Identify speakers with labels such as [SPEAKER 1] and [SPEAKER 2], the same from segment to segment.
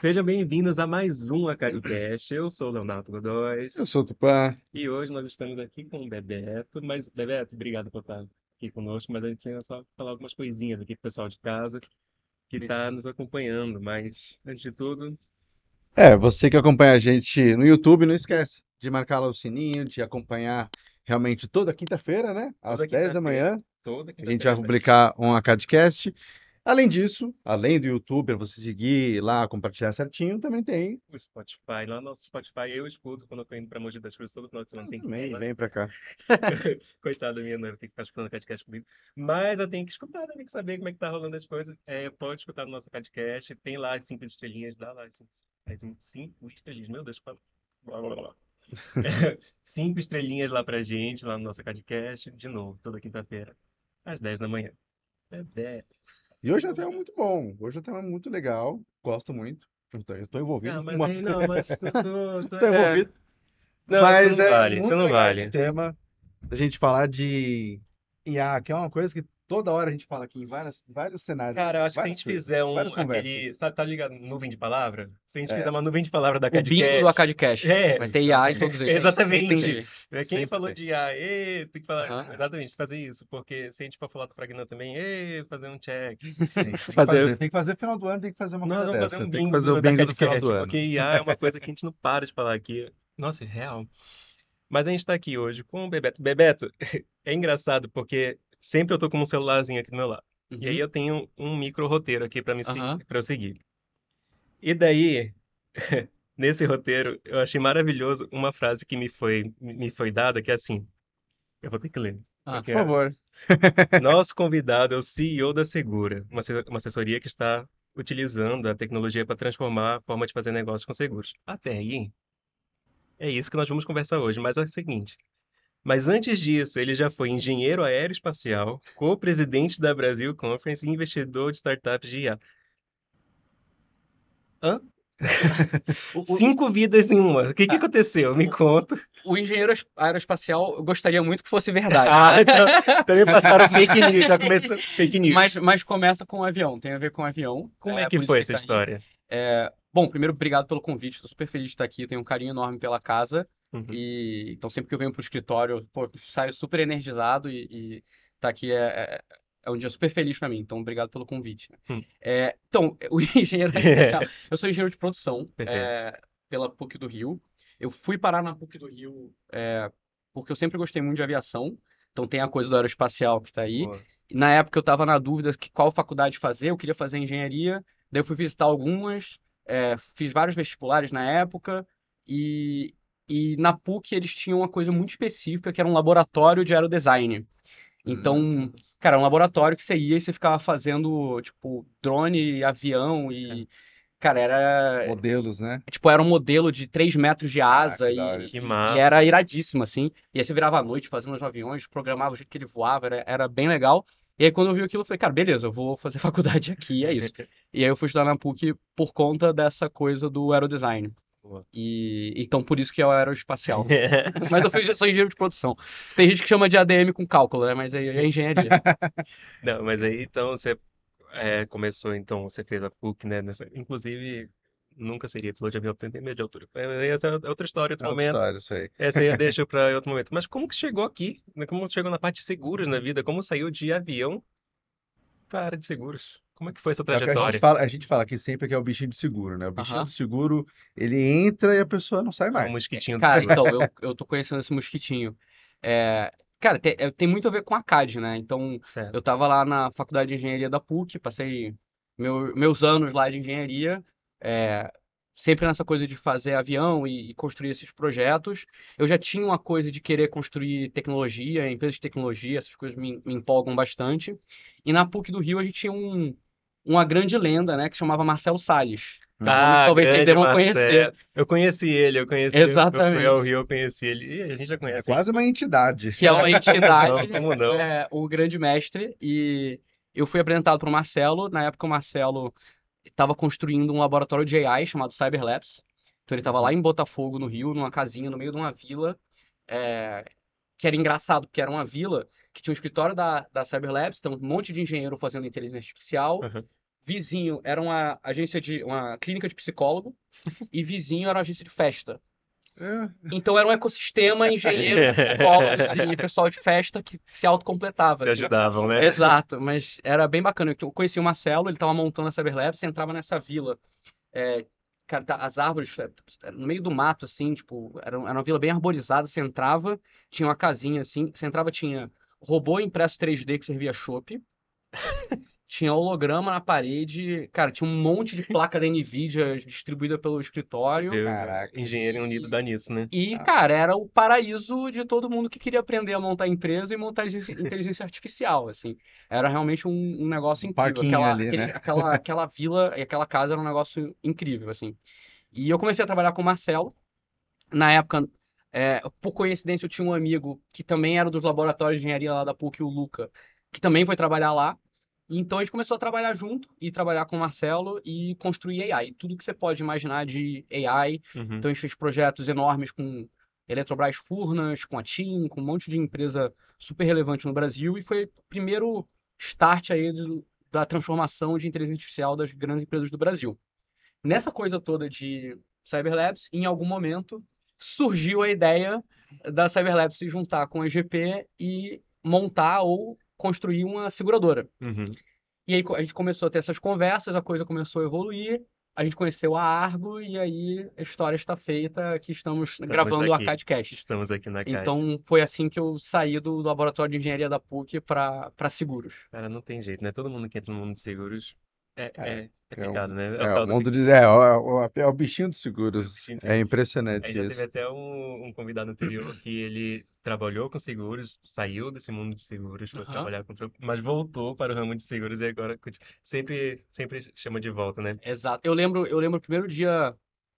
[SPEAKER 1] Sejam bem-vindos a mais um Acadcast. Eu sou o Leonardo Godoy
[SPEAKER 2] Eu sou o Tupã.
[SPEAKER 1] e hoje nós estamos aqui com o Bebeto. Mas, Bebeto, obrigado por estar aqui conosco, mas a gente tem só falar algumas coisinhas aqui pro pessoal de casa que está nos acompanhando. Mas, antes de tudo,
[SPEAKER 2] Você que acompanha a gente no YouTube, não esquece de marcar lá o sininho, de acompanhar realmente toda quinta-feira, né? Às
[SPEAKER 1] toda
[SPEAKER 2] 10 da
[SPEAKER 1] quinta-feira,
[SPEAKER 2] manhã,
[SPEAKER 1] toda
[SPEAKER 2] a gente
[SPEAKER 1] quinta-feira
[SPEAKER 2] vai
[SPEAKER 1] às 10.
[SPEAKER 2] publicar um Acadcast. Além disso, além do YouTube, pra você seguir lá, compartilhar certinho, também tem.
[SPEAKER 1] O Spotify, lá no nosso Spotify eu escuto quando eu tô indo pra Mogi das Cruzes todo final de semana, tem que ir
[SPEAKER 2] Também,
[SPEAKER 1] lá.
[SPEAKER 2] vem pra cá.
[SPEAKER 1] Coitada da minha noiva, tem que ficar escutando o podcast comigo. Mas eu tenho que escutar, né? Tem que saber como é que tá rolando as coisas. Pode escutar no nosso podcast. Tem lá as 5 estrelinhas, dá lá as 5 estrelinhas. Meu Deus, blá, blá, blá. 5 estrelinhas lá pra gente, lá no nosso podcast. De novo, toda quinta-feira, às 10 da manhã. Bebeto.
[SPEAKER 2] E hoje é um tema muito bom, hoje é um tema muito legal, gosto muito. Eu tô envolvido,
[SPEAKER 1] Ah, mas aí não, mas
[SPEAKER 2] tô envolvido,
[SPEAKER 1] Não, isso
[SPEAKER 2] mas
[SPEAKER 1] não
[SPEAKER 2] é
[SPEAKER 1] vale, isso
[SPEAKER 2] muito
[SPEAKER 1] não
[SPEAKER 2] legal esse
[SPEAKER 1] vale.
[SPEAKER 2] tema. A gente falar de IA, que é uma coisa que toda hora a gente fala aqui em vários cenários,
[SPEAKER 1] Cara, eu acho que se a
[SPEAKER 2] várias
[SPEAKER 1] gente fizer
[SPEAKER 2] coisas, várias
[SPEAKER 1] aquele,
[SPEAKER 2] conversas.
[SPEAKER 1] sabe, tá ligado, nuvem de palavra? Se a gente fizer
[SPEAKER 2] É,
[SPEAKER 1] uma nuvem de palavra da
[SPEAKER 3] O bingo do
[SPEAKER 1] CADCast,
[SPEAKER 3] Acadcast.
[SPEAKER 1] é,
[SPEAKER 3] Vai ter IA em
[SPEAKER 2] exatamente.
[SPEAKER 3] todos eles.
[SPEAKER 1] exatamente.
[SPEAKER 3] Entendi.
[SPEAKER 1] Quem
[SPEAKER 2] Sempre
[SPEAKER 1] falou
[SPEAKER 2] tem.
[SPEAKER 1] de A, tem que falar,
[SPEAKER 3] Aham.
[SPEAKER 1] exatamente, fazer isso, porque se a gente for falar do Fragnan também, fazer um check.
[SPEAKER 2] Sim, tem que
[SPEAKER 3] Fazer.
[SPEAKER 2] fazer. Tem que fazer final do ano, tem que fazer uma
[SPEAKER 1] Nós
[SPEAKER 2] coisa
[SPEAKER 1] vamos fazer
[SPEAKER 2] dessa.
[SPEAKER 1] um
[SPEAKER 2] Tem que
[SPEAKER 1] bingo
[SPEAKER 2] fazer o
[SPEAKER 1] da
[SPEAKER 2] bingo do final do
[SPEAKER 1] CADCast,
[SPEAKER 2] ano.
[SPEAKER 1] porque IA é uma coisa que a gente não para de falar aqui. Nossa, é real. Mas a gente tá aqui hoje com o Bebeto. Bebeto, é engraçado porque sempre eu tô com um celularzinho aqui do meu lado. E aí
[SPEAKER 3] Uhum.
[SPEAKER 1] eu tenho um micro roteiro aqui
[SPEAKER 3] Aham.
[SPEAKER 1] para eu seguir. E daí, nesse roteiro, eu achei maravilhoso uma frase que me foi dada, que é assim, eu vou ter que ler,
[SPEAKER 3] Ah.
[SPEAKER 1] porque
[SPEAKER 2] Por favor.
[SPEAKER 1] nosso convidado é o CEO da Segura, uma assessoria que está utilizando a tecnologia para transformar a forma de fazer negócios com seguros. Até aí, é isso que nós vamos conversar hoje, mas é o seguinte. Mas antes disso, ele já foi engenheiro aeroespacial, co-presidente da Brasil Conference e investidor de startups de IA. Hã?
[SPEAKER 3] O, o,
[SPEAKER 1] 5 vidas em uma. O que que
[SPEAKER 3] a-
[SPEAKER 1] aconteceu? Me
[SPEAKER 3] o,
[SPEAKER 1] conta.
[SPEAKER 3] o engenheiro aeroespacial, eu gostaria muito que fosse verdade.
[SPEAKER 1] Ah, então, também passaram fake news, já começou fake news.
[SPEAKER 3] Mas começa com o avião, tem a ver com o avião.
[SPEAKER 1] Como é que
[SPEAKER 3] Por isso
[SPEAKER 1] foi
[SPEAKER 3] que
[SPEAKER 1] essa
[SPEAKER 3] ele tá rindo.
[SPEAKER 1] história?
[SPEAKER 3] Bom, primeiro, obrigado pelo convite. Estou super feliz de estar aqui. Tenho um carinho enorme pela casa.
[SPEAKER 1] Uhum.
[SPEAKER 3] E então, sempre que eu venho pro escritório, pô, saio super energizado e tá aqui é um dia super feliz para mim. Então, obrigado pelo convite.
[SPEAKER 1] Hum.
[SPEAKER 3] Então, o engenheiro especial. Eu sou engenheiro de produção
[SPEAKER 1] Perfeito.
[SPEAKER 3] pela PUC do Rio. Eu fui parar na PUC do Rio porque eu sempre gostei muito de aviação. Então, tem a coisa do aeroespacial que está aí.
[SPEAKER 1] Boa.
[SPEAKER 3] E na época eu estava na dúvida qual faculdade fazer. Eu queria fazer engenharia. Daí eu fui visitar algumas. Fiz vários vestibulares na época. E, e na PUC eles tinham uma coisa muito específica que era um laboratório de aerodesign. Então,
[SPEAKER 1] Nossa.
[SPEAKER 3] cara, um laboratório que você ia e você ficava fazendo, tipo, drone, avião
[SPEAKER 1] É.
[SPEAKER 3] e, cara,
[SPEAKER 2] Modelos, né?
[SPEAKER 3] era um modelo de 3 metros de
[SPEAKER 2] Ah,
[SPEAKER 3] asa
[SPEAKER 2] que da hora
[SPEAKER 3] e,
[SPEAKER 1] Que
[SPEAKER 2] isso.
[SPEAKER 3] e, e
[SPEAKER 1] massa.
[SPEAKER 3] era iradíssimo, assim. E aí você virava à noite fazendo os aviões, programava o jeito que ele voava, era bem legal. E aí quando eu vi aquilo, eu falei, cara, beleza, eu vou fazer faculdade aqui, é isso. E aí eu fui estudar na PUC por conta dessa coisa do aerodesign.
[SPEAKER 1] Boa.
[SPEAKER 3] E então por isso que é o aeroespacial. Mas sou engenheiro de produção. Tem gente que chama de ADM com cálculo, né? Mas aí é engenharia.
[SPEAKER 1] Não, mas aí então você começou, então você fez a PUC, né? Inclusive, nunca seria piloto de avião, porque eu tenho medo de altura. Mas aí essa é outra história, outro
[SPEAKER 2] É outra
[SPEAKER 1] momento.
[SPEAKER 2] história, isso aí.
[SPEAKER 1] Essa aí eu deixo para outro momento. Mas como que chegou aqui? Né? Como chegou na parte de seguros na vida? Como saiu de avião para a área de seguros? Como é que foi essa
[SPEAKER 2] É o que
[SPEAKER 1] trajetória?
[SPEAKER 2] a gente fala aqui sempre que é o bichinho de seguro, né? O bichinho
[SPEAKER 3] Aham.
[SPEAKER 2] de seguro, ele entra e a pessoa não sai
[SPEAKER 1] É o
[SPEAKER 2] mais.
[SPEAKER 1] mosquitinho do
[SPEAKER 3] Cara,
[SPEAKER 1] seguro.
[SPEAKER 3] então, eu tô conhecendo esse mosquitinho. Cara, tem muito a ver com a CAD, né? Então,
[SPEAKER 1] Certo.
[SPEAKER 3] eu tava lá na faculdade de engenharia da PUC, passei meus anos lá de engenharia, é, sempre nessa coisa de fazer avião e construir esses projetos. Eu já tinha uma coisa de querer construir tecnologia, empresas de tecnologia, essas coisas me empolgam bastante. E na PUC do Rio a gente tinha uma grande lenda, né, que se chamava Marcelo Salles, que é um nome que
[SPEAKER 1] Ah,
[SPEAKER 3] talvez vocês
[SPEAKER 1] grande
[SPEAKER 3] devam conhecer.
[SPEAKER 1] Marcelo. Eu conheci ele, eu fui ao
[SPEAKER 3] Exatamente.
[SPEAKER 1] Rio, eu conheci ele. E a gente já
[SPEAKER 2] É
[SPEAKER 1] conhece, a gente
[SPEAKER 2] quase uma entidade.
[SPEAKER 3] Que é uma
[SPEAKER 1] Como não?
[SPEAKER 3] entidade,
[SPEAKER 1] Como não?
[SPEAKER 3] o grande mestre, e eu fui apresentado para o Marcelo. Na época, o Marcelo estava construindo um laboratório de AI chamado Cyberlabs. Então, ele estava lá
[SPEAKER 2] Uhum.
[SPEAKER 3] em Botafogo, no Rio, numa casinha, no meio de uma vila, é, que era engraçado, porque era uma vila que tinha um escritório da Cyberlabs, então um monte de engenheiro fazendo inteligência artificial,
[SPEAKER 1] Aham.
[SPEAKER 3] vizinho era uma clínica de psicólogo e vizinho era uma agência de festa.
[SPEAKER 2] É,
[SPEAKER 3] Então era um ecossistema, engenheiros, psicólogos e pessoal de festa que se autocompletava,
[SPEAKER 1] Se
[SPEAKER 3] assim.
[SPEAKER 1] ajudavam, né?
[SPEAKER 3] Exato, mas era bem bacana. Eu conheci o Marcelo, ele tava montando a Cyberlab, você entrava nessa vila. É, cara, as árvores, no meio do mato, assim, tipo, era uma vila bem arborizada, você entrava, tinha uma casinha assim, você entrava, tinha robô impresso 3D que servia chopp, tinha holograma na parede, cara, tinha um monte de placa da Nvidia distribuída pelo escritório.
[SPEAKER 2] Caraca.
[SPEAKER 1] Engenheiro unido dá nisso, né?
[SPEAKER 3] E,
[SPEAKER 2] Ah,
[SPEAKER 3] cara, era o paraíso de todo mundo que queria aprender a montar empresa e montar inteligência artificial, assim. Era realmente um negócio
[SPEAKER 2] um
[SPEAKER 3] incrível.
[SPEAKER 2] parquinho ali, né?
[SPEAKER 3] Aquela vila e aquela casa era um negócio incrível, assim. E eu comecei a trabalhar com o Marcelo. Na época, por coincidência, eu tinha um amigo que também era dos laboratórios de engenharia lá da PUC, o Luca, que também foi trabalhar lá. Então a gente começou a trabalhar junto e trabalhar com o Marcelo e construir AI. Tudo que você pode imaginar de AI.
[SPEAKER 1] Uhum.
[SPEAKER 3] Então a gente fez projetos enormes com Eletrobras Furnas, com a TIM, com um monte de empresa super relevante no Brasil. E foi o primeiro start aí da transformação de inteligência artificial das grandes empresas do Brasil. Nessa coisa toda de Cyberlabs, em algum momento surgiu a ideia da Cyberlabs se juntar com a EGP e montar ou construir uma seguradora.
[SPEAKER 1] Uhum.
[SPEAKER 3] E aí a gente começou a ter essas conversas, a coisa começou a evoluir, a gente conheceu a Argo e aí a história está feita, aqui estamos gravando o
[SPEAKER 1] aqui.
[SPEAKER 3] ArcadeCast.
[SPEAKER 1] Estamos aqui na CAD.
[SPEAKER 3] Então foi assim que eu saí do laboratório de engenharia da PUC para seguros.
[SPEAKER 1] Cara, não tem jeito, né? Todo mundo que entra no mundo de seguros é
[SPEAKER 2] É,
[SPEAKER 1] picado, né? É o
[SPEAKER 2] é, o
[SPEAKER 1] tal do
[SPEAKER 2] mundo diz, é o bichinho dos seguros.
[SPEAKER 1] bichinho de
[SPEAKER 2] É
[SPEAKER 1] seguro. Aí
[SPEAKER 2] impressionante
[SPEAKER 1] já teve
[SPEAKER 2] isso.
[SPEAKER 1] até um convidado anterior que ele trabalhou com seguros, saiu desse mundo de seguros, foi
[SPEAKER 3] Aham.
[SPEAKER 1] trabalhar mas voltou para o ramo de seguros e agora sempre chama de volta, né?
[SPEAKER 3] Exato. Eu lembro o primeiro dia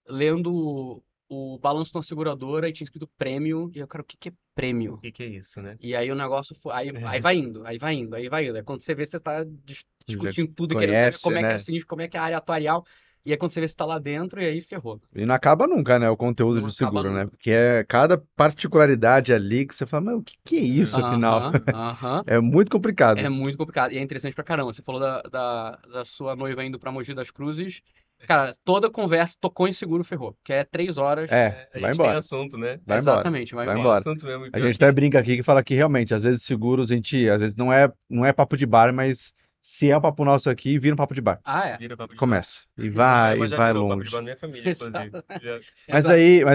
[SPEAKER 3] lendo o balanço de uma seguradora e tinha escrito prêmio, e eu, cara, o que que é
[SPEAKER 1] O
[SPEAKER 3] prêmio?
[SPEAKER 1] que que é isso, né?
[SPEAKER 3] E aí o negócio foi. Aí vai indo, aí vai indo, aí vai indo. Aí quando você vê, você tá
[SPEAKER 2] Já
[SPEAKER 3] discutindo tudo e querendo saber
[SPEAKER 2] conhece,
[SPEAKER 3] como é que é o
[SPEAKER 2] né?
[SPEAKER 3] sinistro, como é que é a área atuarial. E aí quando você vê, você tá lá dentro, e aí ferrou.
[SPEAKER 2] E não acaba nunca, né? O conteúdo
[SPEAKER 3] Não
[SPEAKER 2] de
[SPEAKER 3] acaba
[SPEAKER 2] seguro, né?
[SPEAKER 3] nunca.
[SPEAKER 2] Porque é cada particularidade ali que você fala, mas o que que é isso, afinal?
[SPEAKER 3] Aham, aham.
[SPEAKER 2] É muito
[SPEAKER 3] É
[SPEAKER 2] complicado.
[SPEAKER 3] muito complicado. E é interessante pra caramba. Você falou da sua noiva indo pra Mogi das Cruzes. Cara, toda conversa tocou em seguro, ferrou. Que é 3 horas.
[SPEAKER 2] É,
[SPEAKER 1] A
[SPEAKER 2] vai
[SPEAKER 1] gente tem
[SPEAKER 2] embora,
[SPEAKER 1] assunto, né?
[SPEAKER 2] vai embora,
[SPEAKER 3] Exatamente, vai
[SPEAKER 2] vai
[SPEAKER 1] Tem
[SPEAKER 3] embora.
[SPEAKER 2] embora.
[SPEAKER 1] assunto mesmo, e
[SPEAKER 2] A
[SPEAKER 1] pior
[SPEAKER 2] gente até
[SPEAKER 1] que
[SPEAKER 2] brinca aqui que fala que realmente, às vezes seguros, a gente, às vezes não é papo de bar, mas se é um papo nosso aqui, vira um papo de bar.
[SPEAKER 3] Ah, é.
[SPEAKER 1] vira papo de bar.
[SPEAKER 2] Começa. E
[SPEAKER 1] Já é,
[SPEAKER 2] vai, e
[SPEAKER 1] mas já
[SPEAKER 2] vai
[SPEAKER 1] virou papo de bar
[SPEAKER 2] longe.
[SPEAKER 1] na minha família, inclusive. Já...
[SPEAKER 2] Mas
[SPEAKER 3] Exato.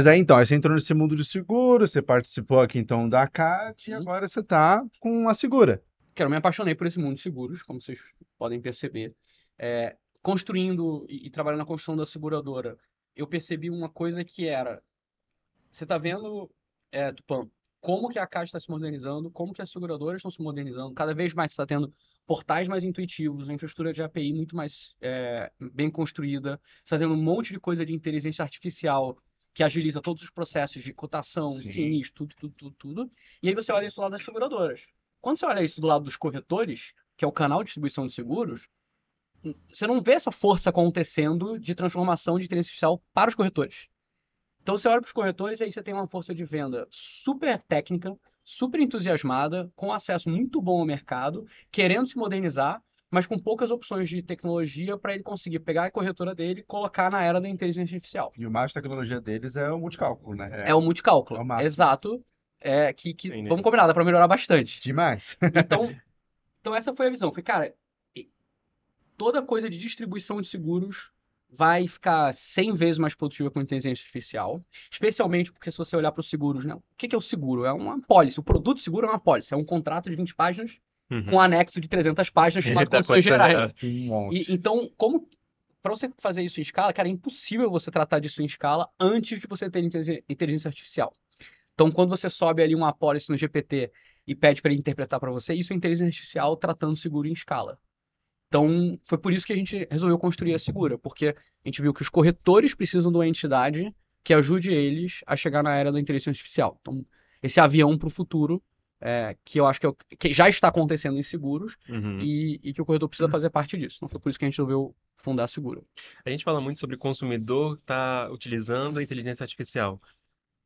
[SPEAKER 2] aí então, aí você entrou nesse mundo de seguros, você participou aqui então da CAD e
[SPEAKER 3] Sim.
[SPEAKER 2] agora você tá com a segura.
[SPEAKER 3] Cara, eu me apaixonei por esse mundo de seguros, como vocês podem perceber. Construindo e trabalhando na construção da seguradora, eu percebi uma coisa que era, você tá vendo, Tupã, como que a Caixa está se modernizando, como que as seguradoras estão se modernizando, cada vez mais você está tendo portais mais intuitivos, uma infraestrutura de API muito mais bem construída, você está tendo um monte de coisa de inteligência artificial que agiliza todos os processos de cotação,
[SPEAKER 2] Sim.
[SPEAKER 3] sinistro, tudo. E aí você olha isso do lado das seguradoras. Quando você olha isso do lado dos corretores, que é o canal de distribuição de seguros, você não vê essa força acontecendo de transformação de inteligência artificial para os corretores. Então você olha para os corretores e aí você tem uma força de venda super técnica, super entusiasmada, com acesso muito bom ao mercado, querendo se modernizar, mas com poucas opções de tecnologia para ele conseguir pegar a corretora dele e colocar na era da inteligência artificial.
[SPEAKER 2] E o mais de tecnologia deles é o multicálculo, né?
[SPEAKER 3] É o multicálculo.
[SPEAKER 2] É o máximo.
[SPEAKER 3] Exato. Que
[SPEAKER 1] Sim, né?
[SPEAKER 3] vamos combinar, dá para melhorar bastante.
[SPEAKER 2] Demais.
[SPEAKER 3] Então essa foi a visão. Foi, cara, toda coisa de distribuição de seguros vai ficar 100 vezes mais produtiva com inteligência artificial, especialmente porque se você olhar para os seguros, né? O que é o seguro? É uma apólice. O produto seguro é uma apólice, é um contrato de 20 páginas com um anexo de 300 páginas chamado
[SPEAKER 1] Da
[SPEAKER 3] condições
[SPEAKER 1] condição
[SPEAKER 3] gerais.
[SPEAKER 2] Um monte.
[SPEAKER 3] Então, para você fazer isso em escala, cara, é impossível você tratar disso em escala antes de você ter inteligência artificial. Então, quando você sobe ali uma apólice no GPT e pede para ele interpretar para você, isso é inteligência artificial tratando seguro em escala. Então, foi por isso que a gente resolveu construir a Segura, porque a gente viu que os corretores precisam de uma entidade que ajude eles a chegar na era da inteligência artificial. Então, esse avião para o futuro, que eu acho que já está acontecendo em seguros
[SPEAKER 1] Uhum.
[SPEAKER 3] e que o corretor precisa fazer parte disso. Então, foi por isso que a gente resolveu fundar a Segura.
[SPEAKER 1] A gente fala muito sobre o consumidor estar utilizando a inteligência artificial.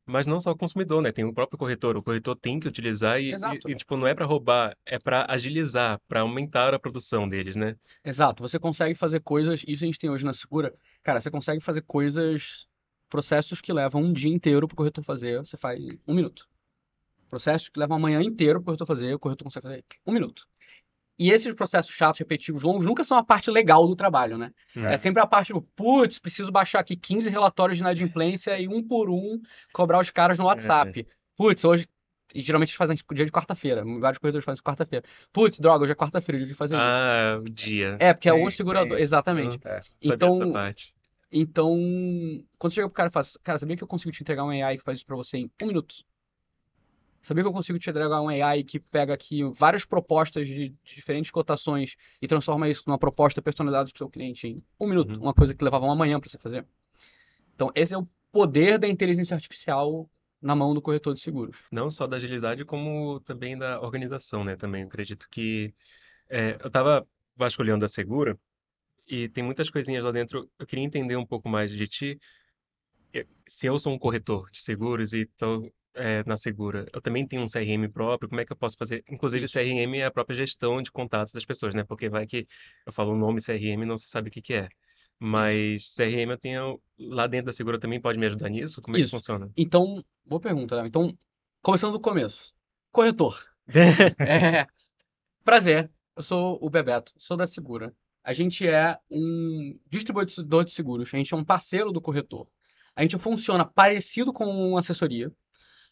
[SPEAKER 1] Mas não só o consumidor, né? Tem o próprio corretor. O corretor tem que utilizar
[SPEAKER 3] Exato.
[SPEAKER 1] tipo, não é para roubar, é para agilizar, para aumentar a produção deles, né?
[SPEAKER 3] Exato, você consegue fazer coisas, isso a gente tem hoje na Segura, cara, você consegue fazer coisas, processos que levam um dia inteiro pro corretor fazer, você faz em 1 minuto. Processos que levam a manhã inteira pro corretor fazer, o corretor consegue fazer em 1 minuto. E esses processos chatos, repetitivos, longos, nunca são a parte legal do trabalho, né? É
[SPEAKER 1] É.
[SPEAKER 3] sempre a parte do, putz, preciso baixar aqui 15 relatórios de inadimplência e um por um cobrar os caras no
[SPEAKER 1] É.
[SPEAKER 3] WhatsApp. Putz, hoje, e geralmente eles fazem dia de quarta-feira, vários corretores fazem isso quarta-feira. Putz, droga, hoje é quarta-feira, dia de fazer isso.
[SPEAKER 1] Ah, o dia.
[SPEAKER 3] É, porque é o
[SPEAKER 2] Tem,
[SPEAKER 3] segurador,
[SPEAKER 2] tem.
[SPEAKER 3] exatamente.
[SPEAKER 1] Não sabia dessa
[SPEAKER 3] Então,
[SPEAKER 1] parte.
[SPEAKER 3] então, quando chega pro cara e fala, cara, sabia que eu consigo te entregar um AI que faz isso pra você em 1 minuto? Sabia que eu consigo te entregar um AI que pega aqui várias propostas de diferentes cotações e transforma isso numa proposta personalizada pro seu cliente em 1 minuto?
[SPEAKER 1] Uhum.
[SPEAKER 3] Uma coisa que levava uma manhã pra você fazer. Então, esse é o poder da inteligência artificial na mão do corretor de seguros.
[SPEAKER 1] Não só da agilidade, como também da organização, né? Também eu acredito que eu tava vasculhando a Segura e tem muitas coisinhas lá dentro. Eu queria entender um pouco mais de ti. Se eu sou um corretor de seguros e estou na Segura, eu também tenho um CRM próprio, como é que eu posso fazer? Inclusive,
[SPEAKER 3] Isso.
[SPEAKER 1] CRM é a própria gestão de contatos das pessoas, né? Porque vai que eu falo o nome CRM e não se sabe o que que é.
[SPEAKER 3] Isso.
[SPEAKER 1] Mas CRM eu tenho lá dentro da Segura também pode me ajudar nisso? Como é que
[SPEAKER 3] Isso.
[SPEAKER 1] funciona?
[SPEAKER 3] Então, boa pergunta, Léo. Então, começando do começo. Corretor. É, prazer, eu sou o Bebeto, sou da Segura. A gente é um distribuidor de seguros, a gente é um parceiro do corretor. A gente funciona parecido com uma assessoria.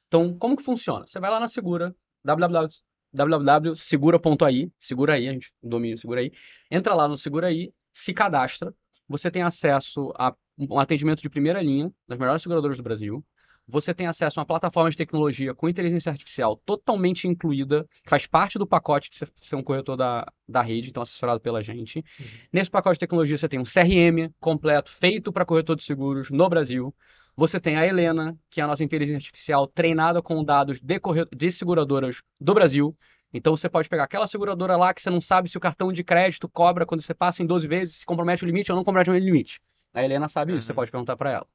[SPEAKER 3] Então, como que funciona? Você vai lá na Segura, www.segura.ai, segura aí, a gente domina segura aí. Entra lá no segura aí, se cadastra. Você tem acesso a um atendimento de primeira linha das melhores seguradoras do Brasil. Você tem acesso a uma plataforma de tecnologia com inteligência artificial totalmente incluída, que faz parte do pacote de ser um corretor da rede, então assessorado pela gente.
[SPEAKER 1] Uhum.
[SPEAKER 3] Nesse pacote de tecnologia, você tem um CRM completo, feito para corretor de seguros no Brasil. Você tem a Helena, que é a nossa inteligência artificial treinada com dados de seguradoras do Brasil. Então você pode pegar aquela seguradora lá que você não sabe se o cartão de crédito cobra quando você passa em 12 vezes, se compromete o limite ou não compromete o limite. A Helena sabe isso, você
[SPEAKER 1] Aham.
[SPEAKER 3] pode perguntar para ela.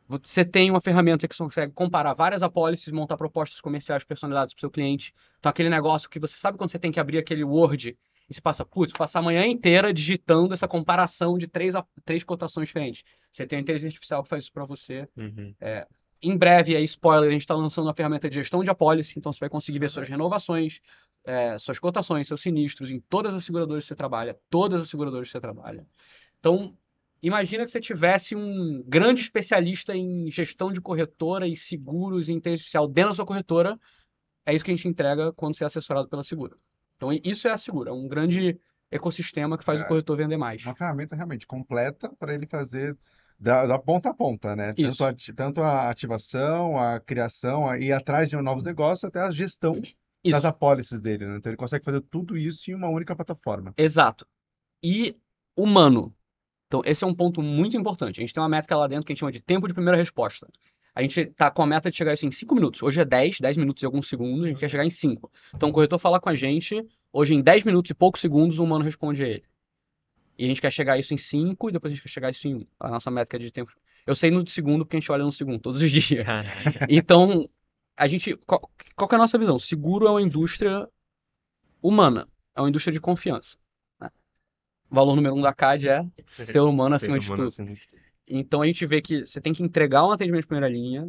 [SPEAKER 3] Você tem uma ferramenta que você consegue comparar várias apólices, montar propostas comerciais personalizadas para o seu cliente. Então, aquele negócio que você sabe quando você tem que abrir aquele Word e você passa, putz, passar a manhã inteira digitando essa comparação de três cotações diferentes. Você tem a inteligência artificial que faz isso para você.
[SPEAKER 1] Uhum.
[SPEAKER 3] Em breve, aí, spoiler, a gente está lançando uma ferramenta de gestão de apólice, então você vai conseguir ver
[SPEAKER 1] Ah,
[SPEAKER 3] suas renovações, suas cotações, seus sinistros em todas as seguradoras que você trabalha, todas as seguradoras que você trabalha. Então, imagina que você tivesse um grande especialista em gestão de corretora e seguros e inteligência artificial dentro da sua corretora. É isso que a gente entrega quando você é assessorado pela Segura. Então, isso é a Segura, é um grande ecossistema que faz o
[SPEAKER 2] É
[SPEAKER 3] corretor vender
[SPEAKER 2] uma
[SPEAKER 3] mais.
[SPEAKER 2] ferramenta realmente completa para ele fazer da ponta a ponta, né? Tanto
[SPEAKER 3] Isso,
[SPEAKER 2] tanto a ativação, a criação, a ir atrás de novos negócios, até a gestão das
[SPEAKER 3] isso,
[SPEAKER 2] apólices dele, né? Então ele consegue fazer tudo isso em uma única plataforma.
[SPEAKER 3] exato. E humano. Então, esse é um ponto muito importante. A gente tem uma métrica lá dentro que a gente chama de tempo de primeira resposta. A gente está com a meta de chegar isso em 5 minutos. Hoje é 10 minutos e alguns segundos, a gente quer chegar em 5. Então, o corretor fala com a gente, hoje em 10 minutos e poucos segundos, o humano responde a ele. E a gente quer chegar isso em 5 e depois a gente quer chegar isso em 1. A nossa métrica de tempo. Eu sei no segundo porque a gente olha no segundo todos os dias.
[SPEAKER 1] caraca.
[SPEAKER 3] Então, a gente. Qual que é a nossa visão? Seguro é uma indústria humana, é uma indústria de confiança. Né? O valor número 1 da CAD é ser humano
[SPEAKER 1] Ser
[SPEAKER 3] acima de
[SPEAKER 1] humano
[SPEAKER 3] tudo.
[SPEAKER 1] assim. De tudo.
[SPEAKER 3] Então a gente vê que você tem que entregar um atendimento de primeira linha,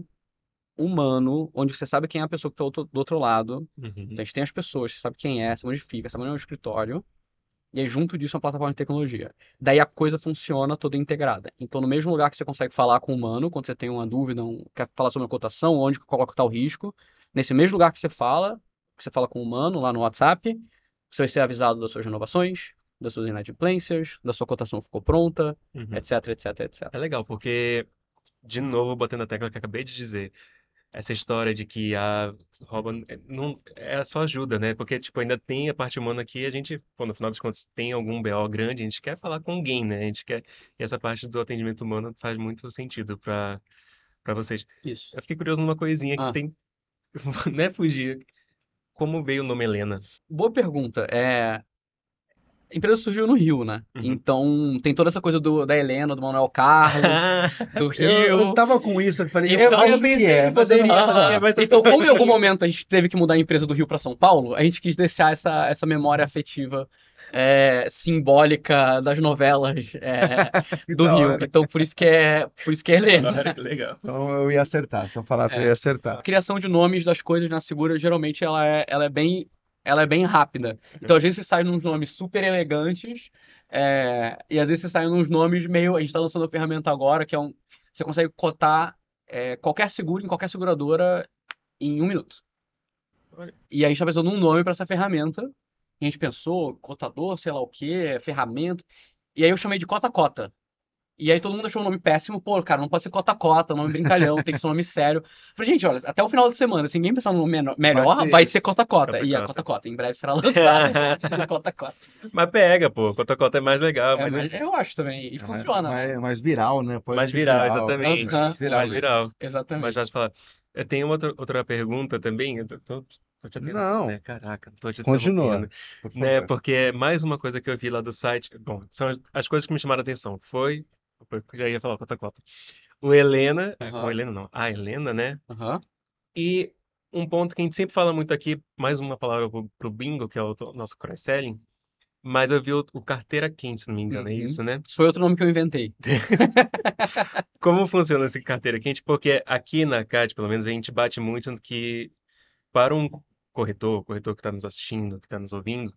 [SPEAKER 3] humano, onde você sabe quem é a pessoa que está do outro lado. Então
[SPEAKER 1] Uhum.
[SPEAKER 3] a gente tem as pessoas, você sabe quem é, sabe onde fica, sabe onde é o escritório. E aí, junto disso, uma plataforma de tecnologia. Daí a coisa funciona toda integrada. Então, no mesmo lugar que você consegue falar com o humano, quando você tem uma dúvida, quer falar sobre uma cotação, onde que coloca tal risco, nesse mesmo lugar que você fala com o humano, lá no WhatsApp, você vai ser avisado das suas renovações, das suas inadimplências, da sua cotação ficou pronta,
[SPEAKER 1] Uhum.
[SPEAKER 3] etc, etc, etc.
[SPEAKER 1] É legal, porque, de novo, batendo a tecla que eu acabei de dizer, essa história de que a rouba não é só ajuda, né? Porque tipo ainda tem a parte humana aqui, a gente, pô, no final das contas, tem algum BO grande, a gente quer falar com alguém, né? A gente quer e essa parte do atendimento humano faz muito sentido para vocês.
[SPEAKER 3] Isso.
[SPEAKER 1] Eu fiquei curioso numa coisinha que
[SPEAKER 3] Ah,
[SPEAKER 1] tem, né, fugir. Como veio o nome Helena?
[SPEAKER 3] boa pergunta. A empresa surgiu no Rio, né?
[SPEAKER 1] Uhum.
[SPEAKER 3] Então tem toda essa coisa da Helena, do Manuel Carlos, do
[SPEAKER 2] Eu
[SPEAKER 3] Rio.
[SPEAKER 2] tava com isso, eu falei,
[SPEAKER 1] Então,
[SPEAKER 2] acho
[SPEAKER 1] eu pensei
[SPEAKER 2] que é,
[SPEAKER 1] que
[SPEAKER 2] mas eu não
[SPEAKER 1] poderia
[SPEAKER 2] vou
[SPEAKER 1] ser,
[SPEAKER 2] falar.
[SPEAKER 1] mas eu
[SPEAKER 3] Então, como em algum
[SPEAKER 1] tinha.
[SPEAKER 3] momento a gente teve que mudar a empresa do Rio para São Paulo, a gente quis deixar essa memória afetiva simbólica das novelas
[SPEAKER 2] Que
[SPEAKER 3] do
[SPEAKER 2] da
[SPEAKER 3] Rio.
[SPEAKER 2] hora.
[SPEAKER 3] Então, por isso que é Helena.
[SPEAKER 1] Olha que legal.
[SPEAKER 2] Então eu ia acertar, se eu falasse, eu ia
[SPEAKER 3] A
[SPEAKER 2] acertar.
[SPEAKER 3] criação de nomes das coisas na Segura, geralmente, ela é bem rápida. Então, às vezes, você sai nos nomes super elegantes, e às vezes você sai nos nomes meio. A gente está lançando uma ferramenta agora, que você consegue cotar qualquer seguro em qualquer seguradora em 1 minuto.
[SPEAKER 1] Olha.
[SPEAKER 3] E a gente está pensando num nome para essa ferramenta. E a gente pensou, cotador, sei lá o quê, ferramenta. E aí eu chamei de Cota-Cota. E aí todo mundo achou um nome péssimo. Pô, cara, não pode ser Cota-Cota, nome brincalhão, tem que ser um nome sério. Falei, gente, olha, até o final da semana, se ninguém pensar num nome melhor, vai ser Cota-Cota. E a
[SPEAKER 1] Cota-Cota.
[SPEAKER 3] Cota-Cota, em breve será lançado o Cota-Cota.
[SPEAKER 1] Mas pega, pô. Cota-cota é mais legal,
[SPEAKER 3] Mas eu acho também. E
[SPEAKER 2] É
[SPEAKER 3] funciona, né?
[SPEAKER 2] mais viral, né? Pode
[SPEAKER 1] mais
[SPEAKER 2] ser
[SPEAKER 1] viral,
[SPEAKER 2] viral.
[SPEAKER 1] exatamente.
[SPEAKER 2] Acho mais viral
[SPEAKER 1] Mais
[SPEAKER 2] mesmo.
[SPEAKER 1] viral. Mais
[SPEAKER 3] Exatamente.
[SPEAKER 1] fácil de falar. Eu tenho outra pergunta também. Eu tô te atendendo,
[SPEAKER 2] Não,
[SPEAKER 1] né? Caraca, tô te
[SPEAKER 2] continua,
[SPEAKER 1] interrompendo.
[SPEAKER 2] por
[SPEAKER 1] Né?
[SPEAKER 2] favor.
[SPEAKER 1] Porque é mais uma coisa que eu vi lá do site. Bom, são as coisas que me chamaram a atenção. Eu já ia falar cota-cota. O Helena. O
[SPEAKER 3] Aham,
[SPEAKER 1] Helena não. A Helena, né?
[SPEAKER 3] aham.
[SPEAKER 1] E um ponto que a gente sempre fala muito aqui, mais uma palavra pro bingo, que é o nosso cross-selling. Mas eu vi o carteira quente, se não me engano, é
[SPEAKER 3] Uhum.
[SPEAKER 1] isso, né?
[SPEAKER 3] Isso foi outro nome que eu inventei.
[SPEAKER 1] Como funciona esse carteira quente? Porque aqui na CAD, pelo menos, a gente bate muito no que, para um corretor que está nos assistindo, que está nos ouvindo,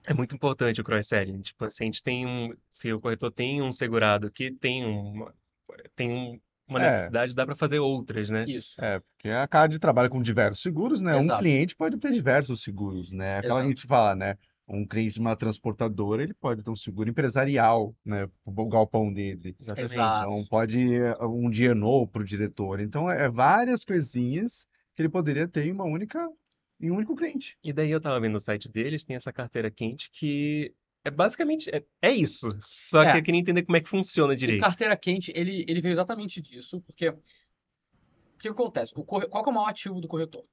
[SPEAKER 1] é muito importante o cross-selling. Tipo, se o corretor tem um segurado que tem uma
[SPEAKER 2] É,
[SPEAKER 1] necessidade, dá para fazer outras, né?
[SPEAKER 3] Isso.
[SPEAKER 2] porque a CAD trabalha com diversos seguros, né? Um
[SPEAKER 3] Exato.
[SPEAKER 2] cliente pode ter diversos seguros, né? Aquela que a
[SPEAKER 3] Exato.
[SPEAKER 2] gente fala, né? Um cliente de uma transportadora, ele pode ter um seguro empresarial, né? O galpão dele.
[SPEAKER 1] Exatamente.
[SPEAKER 2] Então,
[SPEAKER 3] Exato.
[SPEAKER 2] pode um dia novo para o diretor. Então, é várias coisinhas que ele poderia ter em um único cliente.
[SPEAKER 1] E daí eu tava vendo no site deles, tem essa carteira quente que é basicamente é isso. Só que
[SPEAKER 3] É,
[SPEAKER 1] eu queria entender como é que funciona
[SPEAKER 3] o
[SPEAKER 1] direito.
[SPEAKER 3] carteira quente, ele veio exatamente disso, porque o que acontece? Qual que é o maior ativo do corretor?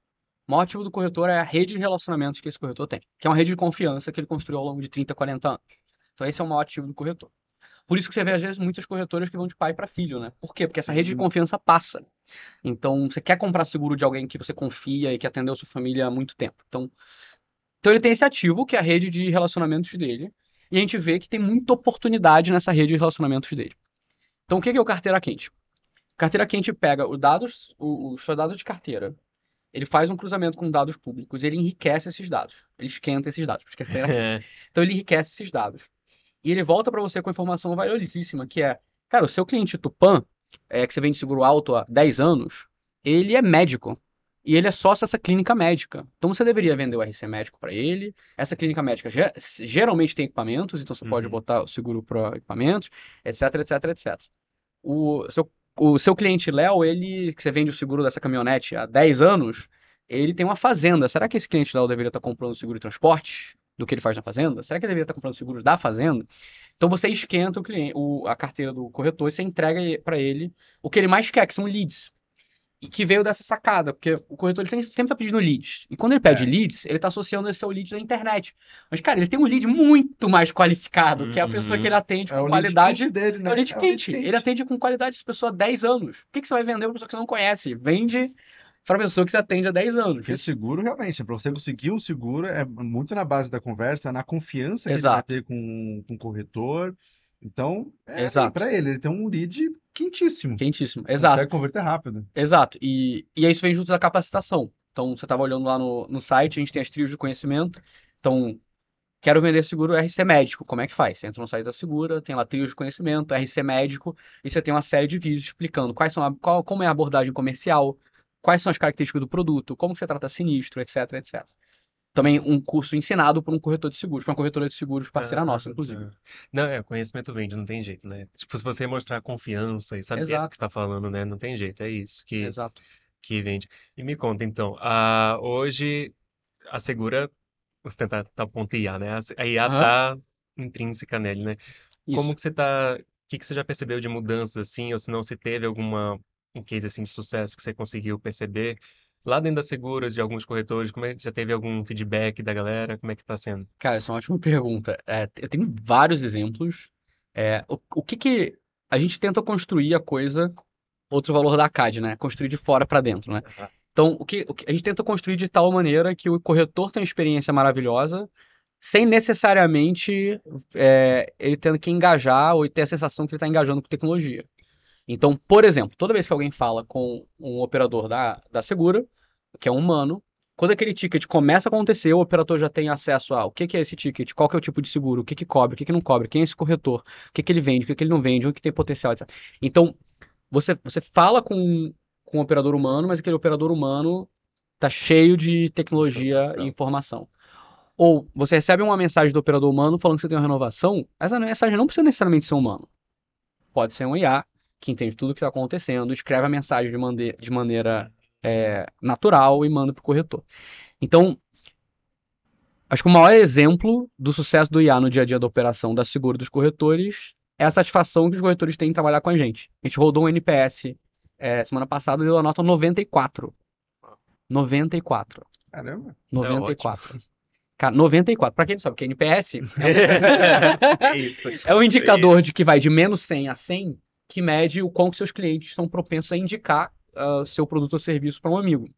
[SPEAKER 3] O maior ativo do corretor é a rede de relacionamentos que esse corretor tem, que é uma rede de confiança que ele construiu ao longo de 30, 40 anos. Então esse é o maior ativo do corretor. Por isso que você vê, às vezes, muitas corretoras que vão de pai para filho, né? Por quê? Porque essa rede de
[SPEAKER 2] Sim.
[SPEAKER 3] confiança passa. Então, você quer comprar seguro de alguém que você confia e que atendeu sua família há muito tempo. Então ele tem esse ativo, que é a rede de relacionamentos dele, e a gente vê que tem muita oportunidade nessa rede de relacionamentos dele. Então, o que é o carteira quente? Carteira quente pega os seus dados de carteira, ele faz um cruzamento com dados públicos, ele enriquece esses dados, ele esquenta esses dados, porque é carteira quente. Então ele enriquece esses dados. E ele volta para você com a informação valiosíssima, que é, cara, o seu cliente Tupã, que você vende seguro alto há 10 anos, ele é médico. E ele é sócio dessa clínica médica. Então você deveria vender o RC médico para ele. Essa clínica médica geralmente tem equipamentos, então você pode
[SPEAKER 1] Uhum.
[SPEAKER 3] botar o seguro para equipamentos, etc, etc, etc. O seu cliente Léo, que você vende o seguro dessa caminhonete há 10 anos, ele tem uma fazenda. Será que esse cliente Léo deveria estar comprando seguro de transporte do que ele faz na fazenda? Será que ele deveria estar comprando seguros da fazenda? Então você esquenta a carteira do corretor e você entrega para ele o que ele mais quer, que são leads. E que veio dessa sacada, porque o corretor ele sempre está pedindo leads. E quando ele pede
[SPEAKER 2] É.
[SPEAKER 3] leads, ele está associando esse ao lead da internet. Mas, cara, ele tem um lead muito mais qualificado, que é a pessoa que ele
[SPEAKER 1] Uhum.
[SPEAKER 3] atende
[SPEAKER 2] É
[SPEAKER 3] com
[SPEAKER 2] o lead quente
[SPEAKER 3] qualidade.
[SPEAKER 2] dele,
[SPEAKER 3] É o
[SPEAKER 2] né?
[SPEAKER 3] lead
[SPEAKER 2] É o lead
[SPEAKER 3] quente. Ele
[SPEAKER 2] quente.
[SPEAKER 3] atende com qualidade essa pessoa há 10 anos. Por que você vai vender para pessoa que você não conhece? Vende para pessoa que você atende há 10 anos.
[SPEAKER 2] Porque seguro, realmente, para você conseguir um seguro, é muito na base da conversa, na confiança que ele vai
[SPEAKER 3] Exato,
[SPEAKER 2] ter com o corretor. Então, é bem
[SPEAKER 3] exato.
[SPEAKER 2] para ele, ele tem um lead quentíssimo.
[SPEAKER 3] Quentíssimo. Exato,
[SPEAKER 2] Consegue converter rápido.
[SPEAKER 3] exato. E isso vem junto da capacitação. Então, você estava olhando lá no site, a gente tem as trios de conhecimento. Então, quero vender seguro RC médico. Como é que faz? Você entra no site da Segura, tem lá trios de conhecimento, RC médico, e você tem uma série de vídeos explicando como é a abordagem comercial, quais são as características do produto, como você trata sinistro, etc, etc. Também um curso ensinado por um corretor de seguros, por uma corretora de seguros parceira
[SPEAKER 1] Ah,
[SPEAKER 3] nossa, inclusive.
[SPEAKER 1] tá. Não, conhecimento vende, não tem jeito, né? Tipo, se você mostrar confiança e saber do que
[SPEAKER 3] Exato,
[SPEAKER 1] está falando, né? Não tem jeito, é isso
[SPEAKER 3] exato.
[SPEAKER 1] que vende. E me conta, então, hoje a Segura, vou tentar tá ponto IA, né? A IA
[SPEAKER 3] Aham,
[SPEAKER 1] tá intrínseca nele, né? Como
[SPEAKER 3] isso.
[SPEAKER 1] que você tá, o que que você já percebeu de mudanças, assim, ou se não, se teve um case, assim, de sucesso que você conseguiu perceber, Lá dentro das seguras, de alguns corretores, já teve algum feedback da galera? Como é que tá sendo?
[SPEAKER 3] Cara, essa é uma ótima pergunta. Eu tenho vários exemplos. O que que a gente tenta construir a coisa, outro valor da CAD, né? Construir de fora para dentro, né?
[SPEAKER 1] Aham.
[SPEAKER 3] Então, o que a gente tenta construir de tal maneira que o corretor tenha uma experiência maravilhosa, sem necessariamente ele tendo que engajar ou ter a sensação que ele está engajando com tecnologia. Então, por exemplo, toda vez que alguém fala com um operador da Segura, que é um humano, quando aquele ticket começa a acontecer, o operador já tem acesso a o que que é esse ticket, qual que é o tipo de seguro, o que que cobre, o que que não cobre, quem é esse corretor, o que que ele vende, o que que ele não vende, onde que tem potencial, etc. Então, você fala com um operador humano, mas aquele operador humano tá cheio de tecnologia e
[SPEAKER 1] Informação.
[SPEAKER 3] informação. Ou você recebe uma mensagem do operador humano falando que você tem uma renovação, essa mensagem não precisa necessariamente ser humano. Pode ser um IA que entende tudo o que está acontecendo, escreve a mensagem de maneira natural e manda para o corretor. Então, acho que o maior exemplo do sucesso do IA no dia a dia da operação da Seguro dos corretores é a satisfação que os corretores têm em trabalhar com a gente. A gente rodou um NPS semana passada e deu a nota 94. 94.
[SPEAKER 2] Caramba.
[SPEAKER 1] Isso é ótimo.
[SPEAKER 3] 94. Cara, 94. Pra quem não sabe o que é NPS,
[SPEAKER 1] É isso.
[SPEAKER 3] é um indicador de que vai de menos 100 a 100, que mede o quão que seus clientes são propensos a indicar seu produto ou serviço para um amigo.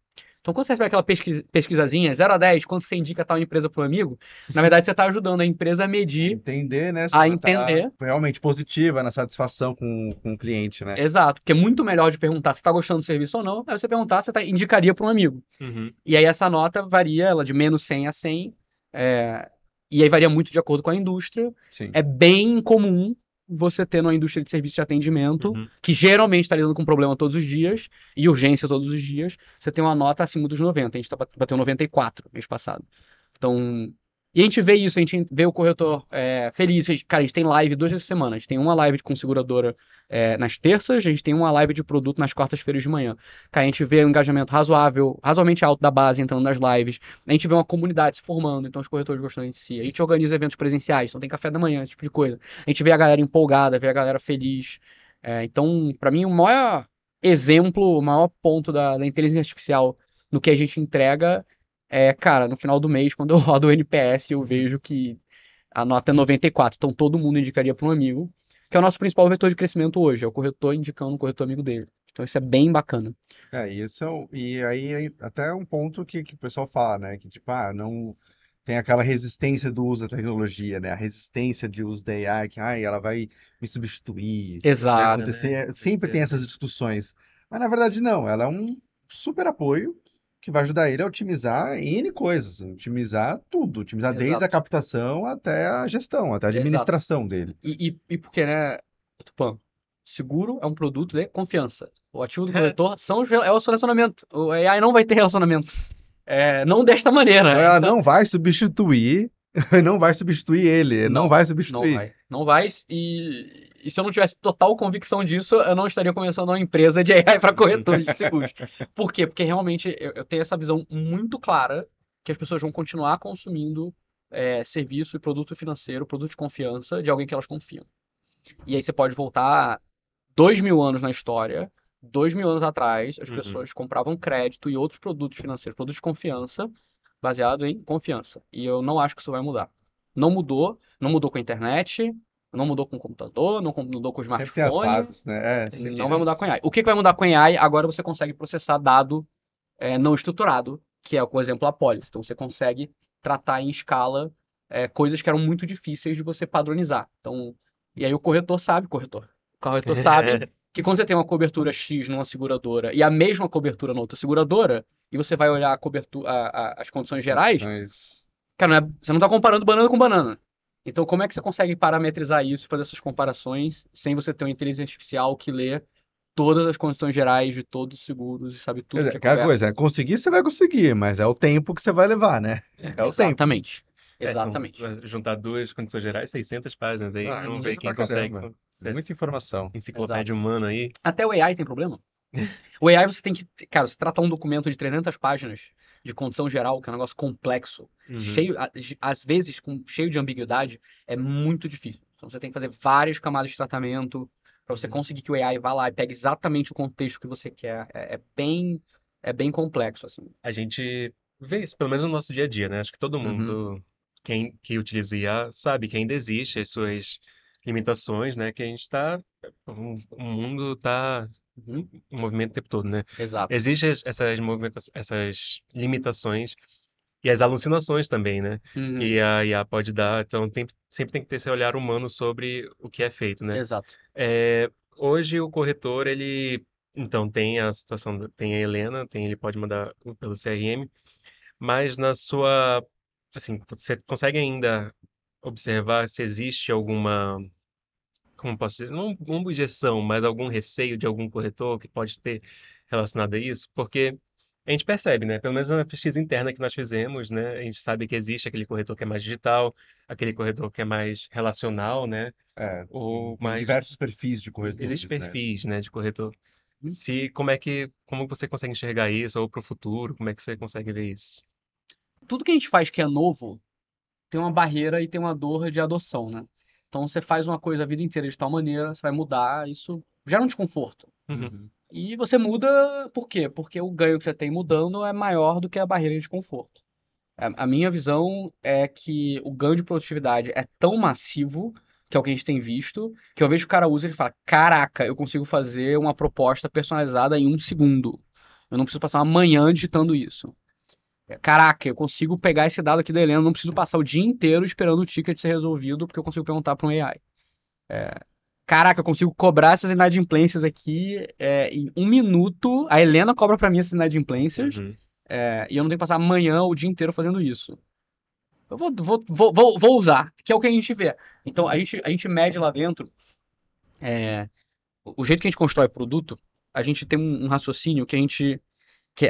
[SPEAKER 3] Então, quando você recebe aquela pesquisazinha, 0 a 10, quando você indica tal empresa para um amigo, na verdade você está ajudando a empresa a medir,
[SPEAKER 2] Entender, né? Se
[SPEAKER 3] a
[SPEAKER 2] ela tá
[SPEAKER 3] entender.
[SPEAKER 2] realmente positiva na satisfação com o cliente, né?
[SPEAKER 3] Exato, porque é muito melhor de perguntar se está gostando do serviço ou não, é você perguntar se indicaria para um amigo.
[SPEAKER 1] Uhum.
[SPEAKER 3] E aí essa nota varia, ela de menos 100 a 100, e aí varia muito de acordo com a indústria.
[SPEAKER 2] Sim.
[SPEAKER 3] É bem comum você ter numa indústria de serviço de atendimento,
[SPEAKER 1] Uhum.
[SPEAKER 3] que geralmente está lidando com problema todos os dias, e urgência todos os dias, você tem uma nota acima dos 90. A gente bateu 94 mês passado. Então, e a gente vê isso, a gente vê o corretor feliz. Cara, a gente tem live 2 vezes por semana. A gente tem uma live com seguradora nas terças, a gente tem uma live de produto nas quartas-feiras de manhã. Cara, a gente vê um engajamento razoavelmente alto da base entrando nas lives. A gente vê uma comunidade se formando, então os corretores gostando de si. A gente organiza eventos presenciais, então tem café da manhã, esse tipo de coisa. A gente vê a galera empolgada, vê a galera feliz. Então, para mim, o maior exemplo, o maior ponto da inteligência artificial no que a gente entrega cara, no final do mês, quando eu rodo o NPS, eu vejo que a nota é 94. Então todo mundo indicaria para um amigo, que é o nosso principal vetor de crescimento hoje, é o corretor indicando o corretor amigo dele. Então isso é bem bacana.
[SPEAKER 2] Isso e aí até um ponto que o pessoal fala, né? Que tipo, não tem aquela resistência do uso da tecnologia, né? A resistência de uso da AI, que ela vai me substituir, isso vai
[SPEAKER 3] Exato.
[SPEAKER 2] acontecer.
[SPEAKER 1] Né?
[SPEAKER 2] Sempre tem essas discussões. Mas na verdade não, ela é um super apoio que vai ajudar ele a otimizar N coisas, otimizar tudo, otimizar desde a
[SPEAKER 3] Exato.
[SPEAKER 2] captação até a gestão, até a
[SPEAKER 3] Exato.
[SPEAKER 2] administração dele.
[SPEAKER 3] E porque, né, Tupã? Seguro é um produto de confiança. O ativo do corretor é o seu relacionamento. O AI não vai ter relacionamento. Não desta maneira.
[SPEAKER 2] Então ela
[SPEAKER 3] Então,
[SPEAKER 2] não vai substituir, não vai substituir ele, não vai substituir.
[SPEAKER 3] Não vai. E se eu não tivesse total convicção disso, eu não estaria começando uma empresa de AI para corretores de seguros. Por quê? Porque realmente eu tenho essa visão muito clara que as pessoas vão continuar consumindo serviço e produto financeiro, produto de confiança de alguém que elas confiam. E aí você pode voltar 2.000 anos na história. 2.000 anos atrás, as
[SPEAKER 1] Uhum.
[SPEAKER 3] pessoas compravam crédito e outros produtos financeiros, produtos de confiança, baseado em confiança. E eu não acho que isso vai mudar. Não mudou com a internet, não mudou com o computador, não mudou com o
[SPEAKER 2] Sempre tem as
[SPEAKER 3] smartphone,
[SPEAKER 2] fases, né? Sempre
[SPEAKER 3] não
[SPEAKER 2] tem
[SPEAKER 3] vai mudar
[SPEAKER 2] as-
[SPEAKER 3] com a AI. O que vai mudar com a AI? Agora você consegue processar dado não estruturado, que é, por exemplo, a apólice. Então você consegue tratar em escala coisas que eram muito difíceis de você padronizar. Então, e aí o corretor sabe que quando você tem uma cobertura X numa seguradora e a mesma cobertura na outra seguradora, e você vai olhar a cobertura, as condições gerais,
[SPEAKER 2] condições.
[SPEAKER 3] cara, você não está comparando banana com banana. Então, como é que você consegue parametrizar isso e fazer essas comparações sem você ter uma inteligência artificial que lê todas as condições gerais de todos os seguros e sabe
[SPEAKER 2] Quer
[SPEAKER 3] tudo
[SPEAKER 2] dizer,
[SPEAKER 3] que é
[SPEAKER 2] aquela
[SPEAKER 3] coberto?
[SPEAKER 2] coisa, conseguir você vai conseguir, mas é o tempo que você vai levar, né? É o tempo.
[SPEAKER 3] Exatamente.
[SPEAKER 1] São,
[SPEAKER 3] Exatamente.
[SPEAKER 1] juntar duas condições gerais, 600 páginas aí.
[SPEAKER 2] É
[SPEAKER 1] Vamos ver
[SPEAKER 2] coisa
[SPEAKER 1] quem
[SPEAKER 2] pra
[SPEAKER 1] consegue.
[SPEAKER 2] caramba.
[SPEAKER 1] Essa
[SPEAKER 2] Muita informação.
[SPEAKER 1] enciclopédia humana aí.
[SPEAKER 3] Até o AI tem problema. O AI você tem que, cara, você trata um documento de 300 páginas de condição geral, que é um negócio complexo,
[SPEAKER 1] Uhum.
[SPEAKER 3] cheio, às vezes cheio de ambiguidade, é muito difícil. Então você tem que fazer várias camadas de tratamento para você conseguir que o AI vá lá e pegue exatamente o contexto que você quer. É bem É bem complexo, assim.
[SPEAKER 1] A gente vê isso, pelo menos no nosso dia a dia, né? Acho que todo
[SPEAKER 2] Uhum.
[SPEAKER 1] mundo que utiliza IA sabe que ainda existe as suas limitações, né? Que a gente está, o mundo está
[SPEAKER 3] Uhum.
[SPEAKER 1] em movimento o tempo todo, né?
[SPEAKER 3] Exato.
[SPEAKER 1] Existem essas limitações e as alucinações também, né?
[SPEAKER 3] Uhum.
[SPEAKER 1] Que a IA pode dar. Então sempre tem que ter esse olhar humano sobre o que é feito, né?
[SPEAKER 3] Exato.
[SPEAKER 1] Hoje o corretor, então tem a situação, tem a Helena, ele pode mandar pelo CRM, mas assim, você consegue ainda observar se existe alguma, como posso dizer, não uma objeção, mas algum receio de algum corretor que pode ter relacionado a isso? Porque a gente percebe, né? Pelo menos na pesquisa interna que nós fizemos, né? A gente sabe que existe aquele corretor que é mais digital, aquele corretor que é mais relacional, né?
[SPEAKER 2] É,
[SPEAKER 1] Ou
[SPEAKER 2] tem
[SPEAKER 1] mais
[SPEAKER 2] diversos perfis de
[SPEAKER 1] existem
[SPEAKER 2] corretores, né?
[SPEAKER 1] perfis, né, de corretor.
[SPEAKER 3] Uhum.
[SPEAKER 1] Como você consegue enxergar isso, ou para o futuro, como é que você consegue ver isso?
[SPEAKER 3] Tudo que a gente faz que é novo tem uma barreira e tem uma dor de adoção, né? Então você faz uma coisa a vida inteira de tal maneira, você vai mudar, isso gera um desconforto.
[SPEAKER 1] Uhum,
[SPEAKER 2] Uhum.
[SPEAKER 3] E você muda por quê? Porque o ganho que você tem mudando é maior do que a barreira de desconforto. A minha visão é que o ganho de produtividade é tão massivo, que é o que a gente tem visto, que eu vejo que o cara usa e ele fala: Caraca, eu consigo fazer uma proposta personalizada em 1 segundo. Eu não preciso passar uma manhã digitando isso. Caraca, eu consigo pegar esse dado aqui da Helena, não preciso passar o dia inteiro esperando o ticket ser resolvido, porque eu consigo perguntar para um AI. Caraca, eu consigo cobrar essas inadimplências aqui em 1 minuto. A Helena cobra para mim essas inadimplências,
[SPEAKER 1] uhum,
[SPEAKER 3] e eu não tenho que passar amanhã ou o dia inteiro fazendo isso. Eu vou usar, que é o que a gente vê. Então a gente mede lá dentro, o jeito que a gente constrói produto, a gente tem um raciocínio que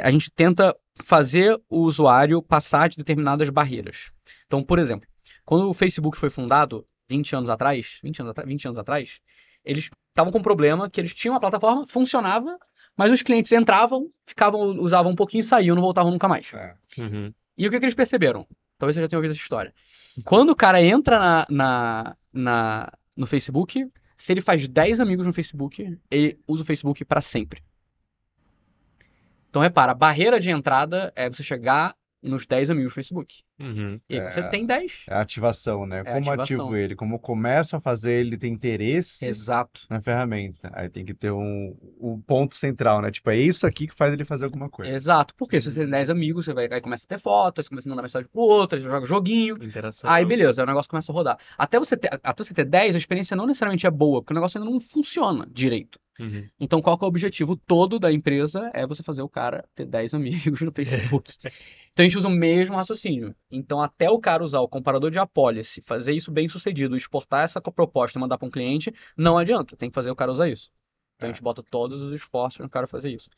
[SPEAKER 3] a gente tenta fazer o usuário passar de determinadas barreiras. Então, por exemplo, quando o Facebook foi fundado, 20 anos atrás, 20 anos atrás, eles estavam com um problema que eles tinham uma plataforma, funcionava, mas os clientes entravam, usavam um pouquinho e saíam, não voltavam nunca mais.
[SPEAKER 2] É.
[SPEAKER 1] uhum,
[SPEAKER 3] E o que eles perceberam? Talvez você já tenha ouvido essa história. Quando o cara entra no Facebook, se ele faz 10 amigos no Facebook, ele usa o Facebook para sempre. Então repara, a barreira de entrada é você chegar nos 10 amigos do Facebook.
[SPEAKER 1] uhum,
[SPEAKER 3] E aí você tem 10,
[SPEAKER 2] É a ativação, né?
[SPEAKER 3] é
[SPEAKER 2] Como ativo
[SPEAKER 3] ativação.
[SPEAKER 2] ele? Como eu começo a fazer ele ter interesse
[SPEAKER 3] Exato.
[SPEAKER 2] na ferramenta? Aí tem que ter um ponto central, né? Tipo, é isso aqui que faz ele fazer alguma coisa.
[SPEAKER 3] Exato. Porque se você tem 10 amigos, aí começa a ter fotos, você começa a mandar mensagem pro outro, aí você joga joguinho. Aí
[SPEAKER 1] interação.
[SPEAKER 3] beleza, aí o negócio começa a rodar. Até você ter 10, a experiência não necessariamente é boa, porque o negócio ainda não funciona direito.
[SPEAKER 1] Uhum.
[SPEAKER 3] Então, qual que é o objetivo todo da empresa? É você fazer o cara ter 10 amigos no Facebook. Então, a gente usa o mesmo raciocínio. Então, até o cara usar o comparador de apólice, fazer isso bem sucedido, exportar essa proposta e mandar para um cliente, não adianta. Tem que fazer o cara usar isso. Então, a
[SPEAKER 2] É.
[SPEAKER 3] gente bota todos os esforços no cara fazer isso.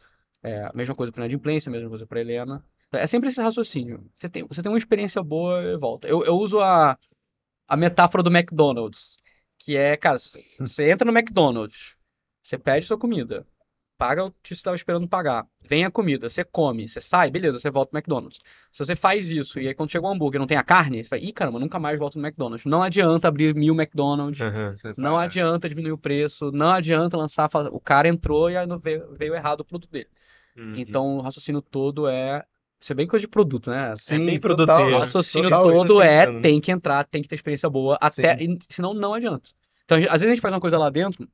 [SPEAKER 3] A mesma coisa para inadimplência, a mesma coisa para Helena. É sempre esse raciocínio. Você tem uma experiência boa e volta. Eu uso a metáfora do McDonald's, que é, cara, você entra no McDonald's, você pede sua comida, paga o que você estava esperando pagar, vem a comida, você come, você sai, beleza, você volta no McDonald's. Se você faz isso e aí quando chega o hambúrguer não tem a carne, você fala, ih, caramba, nunca mais volto no McDonald's. Não adianta abrir 1000 McDonald's,
[SPEAKER 1] Aham.
[SPEAKER 2] Você
[SPEAKER 3] não
[SPEAKER 2] vai, é.
[SPEAKER 3] adianta diminuir o preço, não adianta lançar. O cara entrou e aí veio errado o produto dele.
[SPEAKER 1] Uhum.
[SPEAKER 3] Então o raciocínio todo é. Isso é bem coisa de produto, né?
[SPEAKER 1] É bem
[SPEAKER 2] Sim,
[SPEAKER 3] O
[SPEAKER 2] total,
[SPEAKER 1] produteiro.
[SPEAKER 3] raciocínio
[SPEAKER 2] total
[SPEAKER 1] Isso
[SPEAKER 3] todo
[SPEAKER 2] isso.
[SPEAKER 1] sim,
[SPEAKER 3] é
[SPEAKER 1] sendo.
[SPEAKER 3] tem que entrar, tem que ter experiência boa,
[SPEAKER 2] Sim.
[SPEAKER 3] senão não adianta. Então, às vezes a gente faz uma coisa lá dentro,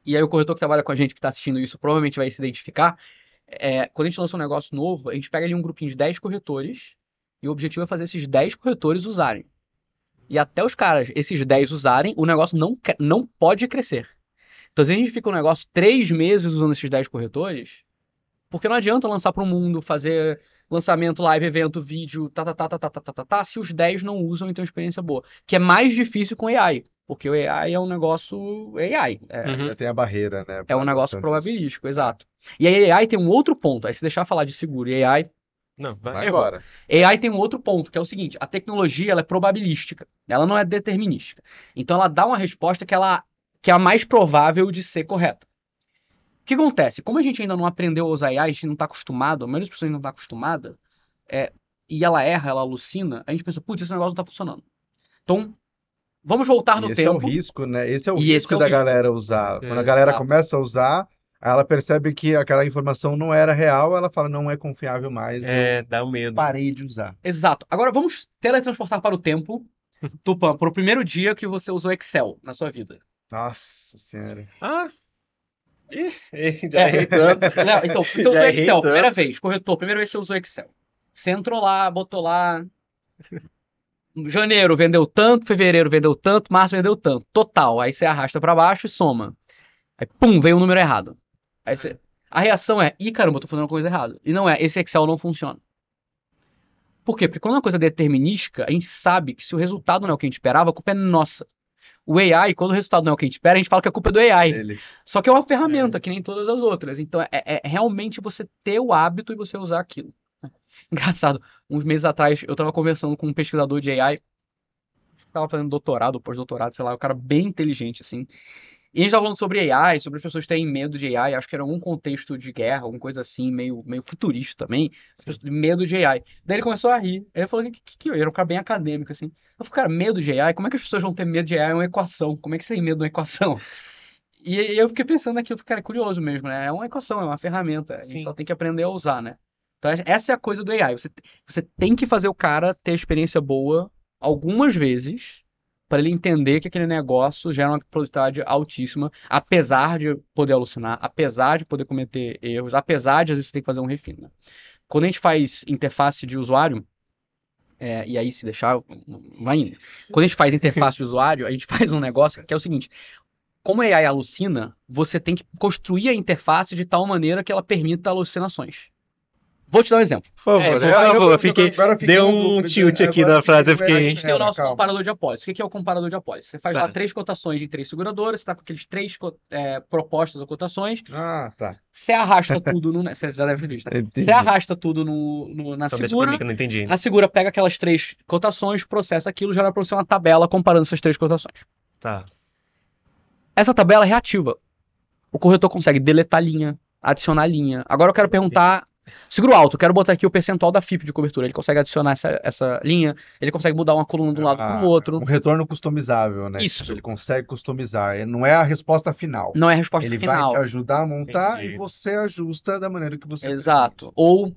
[SPEAKER 3] e aí o corretor que trabalha com a gente, que está assistindo isso, provavelmente vai se identificar. Quando a gente lança um negócio novo, a gente pega ali um grupinho de 10 corretores, e o objetivo é fazer esses 10 corretores usarem. E até os caras, esses 10 usarem, o negócio não pode crescer. Então, se a gente fica um negócio 3 meses usando esses 10 corretores, porque não adianta lançar para o mundo, fazer lançamento, live, evento, vídeo, se os 10 não usam e tem uma experiência boa. Que é mais difícil com AI, porque o AI é um negócio AI,
[SPEAKER 1] Uhum.
[SPEAKER 2] Ainda tem a barreira, né,
[SPEAKER 3] é
[SPEAKER 2] para
[SPEAKER 3] um negócio
[SPEAKER 2] adoção disso.
[SPEAKER 3] probabilístico,
[SPEAKER 2] É.
[SPEAKER 3] exato. E aí AI tem um outro ponto, aí se deixar falar de seguro e AI,
[SPEAKER 1] Não, vai.
[SPEAKER 2] Vai
[SPEAKER 3] errou.
[SPEAKER 2] embora.
[SPEAKER 3] AI tem um outro ponto, que é o seguinte, a tecnologia ela é probabilística, ela não é determinística. Então ela dá uma resposta que é a mais provável de ser correta. O que acontece? Como a gente ainda não aprendeu a usar AI, a gente não está acostumado, a maioria das pessoas não está acostumada, e ela erra, ela alucina, a gente pensa, putz, esse negócio não está funcionando. Então, vamos voltar
[SPEAKER 2] E
[SPEAKER 3] no
[SPEAKER 2] esse é o
[SPEAKER 3] tempo,
[SPEAKER 2] risco, né? Esse é o
[SPEAKER 3] e esse é
[SPEAKER 2] risco
[SPEAKER 3] o
[SPEAKER 2] da
[SPEAKER 3] risco.
[SPEAKER 2] galera usar. Quando a galera
[SPEAKER 3] Exato.
[SPEAKER 2] começa a usar, Aí ela percebe que aquela informação não era real, ela fala, não é confiável mais, eu
[SPEAKER 1] Dá um medo.
[SPEAKER 2] parei de usar.
[SPEAKER 3] Exato. Agora vamos teletransportar para o tempo, Tupã, para o primeiro dia que você usou Excel na sua vida.
[SPEAKER 2] Nossa senhora.
[SPEAKER 1] Ah, já errei tanto.
[SPEAKER 3] Não, então, você
[SPEAKER 1] Já
[SPEAKER 3] usou
[SPEAKER 1] errei
[SPEAKER 3] Excel, primeira
[SPEAKER 1] tanto.
[SPEAKER 3] vez, corretor, primeira vez que você usou Excel. Você entrou lá, botou lá. Janeiro vendeu tanto, fevereiro vendeu tanto, março vendeu tanto. Total. Aí você arrasta pra baixo e soma. Aí, pum, veio um número errado. Aí você... A reação é, ih, caramba, eu tô fazendo uma coisa errada. E não é, esse Excel não funciona. Por quê? Porque quando é uma coisa determinística, a gente sabe que se o resultado não é o que a gente esperava, a culpa é nossa. O AI, quando o resultado não é o que a gente espera, a gente fala que a culpa é do AI.
[SPEAKER 2] Ele.
[SPEAKER 3] Só que é uma ferramenta, que nem todas as outras. Então, é realmente você ter o hábito e você usar aquilo. Engraçado, uns meses atrás, eu tava conversando com um pesquisador de AI, tava fazendo doutorado, pós-doutorado, sei lá, um cara bem inteligente, assim. E a gente tava falando sobre AI, sobre as pessoas terem medo de AI, acho que era algum contexto de guerra, alguma coisa assim, meio futurista também, medo de AI. Daí ele começou a rir, aí ele falou que era um cara bem acadêmico, assim. Eu falei, cara, medo de AI? Como é que as pessoas vão ter medo de AI? É uma equação, como é que você tem medo de uma equação? E eu fiquei pensando naquilo, cara, é curioso mesmo, né? É uma equação, é uma ferramenta, a gente
[SPEAKER 1] Sim.
[SPEAKER 3] só tem que aprender a usar, né? Então essa é a coisa do AI, você tem que fazer o cara ter experiência boa algumas vezes para ele entender que aquele negócio gera uma produtividade altíssima, apesar de poder alucinar, apesar de poder cometer erros, apesar de às vezes você ter que fazer um refino, né? Quando a gente faz interface de usuário, e aí se deixar, vai indo. Quando a gente faz interface de usuário, a gente faz um negócio que é o seguinte: como a AI alucina, você tem que construir a interface de tal maneira que ela permita alucinações. Vou te dar um exemplo.
[SPEAKER 2] Por favor,
[SPEAKER 1] Por favor,
[SPEAKER 2] agora eu fiquei
[SPEAKER 1] deu
[SPEAKER 2] na
[SPEAKER 1] um
[SPEAKER 2] dúvida,
[SPEAKER 1] tilt aqui
[SPEAKER 2] agora
[SPEAKER 1] na frase, eu fiquei.
[SPEAKER 3] A gente tem o nosso
[SPEAKER 2] calma.
[SPEAKER 3] comparador de apólice. O que é o comparador de apólice? Você faz lá
[SPEAKER 1] Tá.
[SPEAKER 3] 3 cotações de 3 seguradoras, você está com aqueles 3 propostas ou cotações,
[SPEAKER 2] Ah, tá.
[SPEAKER 3] você arrasta tudo no. Você já deve ter visto, né?
[SPEAKER 2] Entendi.
[SPEAKER 3] Você arrasta tudo na
[SPEAKER 1] Então deixa pra mim
[SPEAKER 3] segura,
[SPEAKER 1] que eu não entendi ainda.
[SPEAKER 3] a segura pega aquelas 3 cotações, processa aquilo, gera para você uma tabela comparando essas 3 cotações.
[SPEAKER 1] Tá.
[SPEAKER 3] Essa tabela é reativa. O corretor consegue deletar linha, adicionar linha. Agora eu quero perguntar. Seguro alto, eu quero botar aqui o percentual da FIP de cobertura. Ele consegue adicionar essa linha, ele consegue mudar uma coluna de um lado para o outro.
[SPEAKER 2] Um retorno customizável, né?
[SPEAKER 3] Isso.
[SPEAKER 2] Tipo, ele consegue customizar. Não é a resposta final.
[SPEAKER 3] Não é a resposta
[SPEAKER 2] Ele
[SPEAKER 3] final.
[SPEAKER 2] vai te ajudar a montar
[SPEAKER 1] Entendi.
[SPEAKER 2] e você ajusta da maneira que você
[SPEAKER 3] Exato. Ou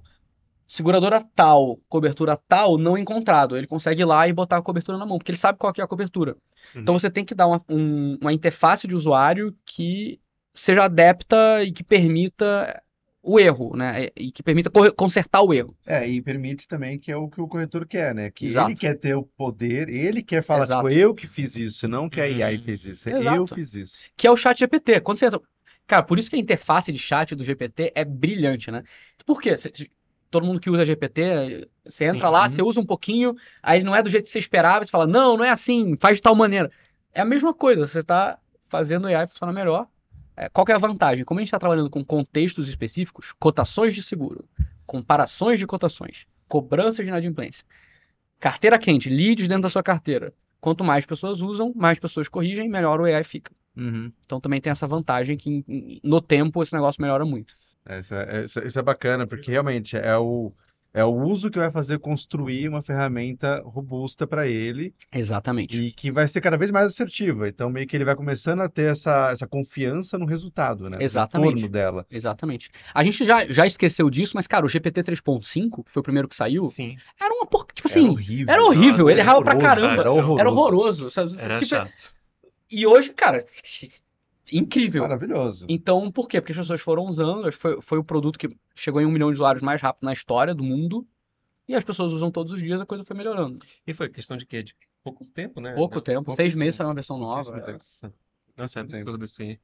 [SPEAKER 3] seguradora tal, cobertura tal, não encontrado. Ele consegue ir lá e botar a cobertura na mão, porque ele sabe qual que é a cobertura. Então você tem que dar uma interface de usuário que seja adepta e que permita o erro, né? E que permita consertar o erro.
[SPEAKER 2] E permite também que é o que o corretor quer, né? Que
[SPEAKER 3] Exato.
[SPEAKER 2] ele quer ter o poder, ele quer falar,
[SPEAKER 3] Exato.
[SPEAKER 2] tipo, eu que fiz isso, não que a AI fez isso, eu
[SPEAKER 3] Exato.
[SPEAKER 2] fiz isso.
[SPEAKER 3] Que é o chat GPT. Quando você entra... Cara, por isso que a interface de chat do GPT é brilhante, né? Por quê? Todo mundo que usa GPT, você entra
[SPEAKER 1] Sim.
[SPEAKER 3] lá, você usa um pouquinho, aí não é do jeito que você esperava, você fala, não é assim, faz de tal maneira. É a mesma coisa, você está fazendo o AI funcionar melhor. Qual que é a vantagem? Como a gente está trabalhando com contextos específicos, cotações de seguro, comparações de cotações, cobranças de inadimplência, carteira quente, leads dentro da sua carteira. Quanto mais pessoas usam, mais pessoas corrigem, melhor o AI fica. Então também tem essa vantagem que no tempo esse negócio melhora muito.
[SPEAKER 2] Isso é bacana, porque realmente é o uso que vai fazer construir uma ferramenta robusta para ele
[SPEAKER 3] Exatamente.
[SPEAKER 2] e que vai ser cada vez mais assertiva. Então, meio que ele vai começando a ter essa confiança no resultado, né? No
[SPEAKER 3] Exatamente.
[SPEAKER 2] retorno dela.
[SPEAKER 3] Exatamente. A gente já esqueceu disso, mas, cara, o GPT 3.5, que foi o primeiro que saiu,
[SPEAKER 1] Sim.
[SPEAKER 3] era uma porca. Tipo
[SPEAKER 2] Era
[SPEAKER 3] assim,
[SPEAKER 2] horrível.
[SPEAKER 3] era horrível.
[SPEAKER 1] Nossa,
[SPEAKER 3] Ele errava pra
[SPEAKER 2] horroroso,
[SPEAKER 3] caramba.
[SPEAKER 2] era horroroso.
[SPEAKER 3] Era horroroso.
[SPEAKER 1] Era
[SPEAKER 3] Tipo,
[SPEAKER 1] chato.
[SPEAKER 3] E hoje, cara, incrível.
[SPEAKER 2] Maravilhoso.
[SPEAKER 3] Então, por quê? Porque as pessoas foram usando, foi o produto que chegou em 1 milhão de usuários mais rápido na história do mundo, e as pessoas usam todos os dias, a coisa foi melhorando.
[SPEAKER 1] E foi questão de quê? De pouco tempo, né?
[SPEAKER 3] Pouco tempo, 6 meses saiu uma versão nova.
[SPEAKER 1] Pouquíssimo tempo. Nossa, é
[SPEAKER 2] Pouquíssimo
[SPEAKER 1] absurdo assim.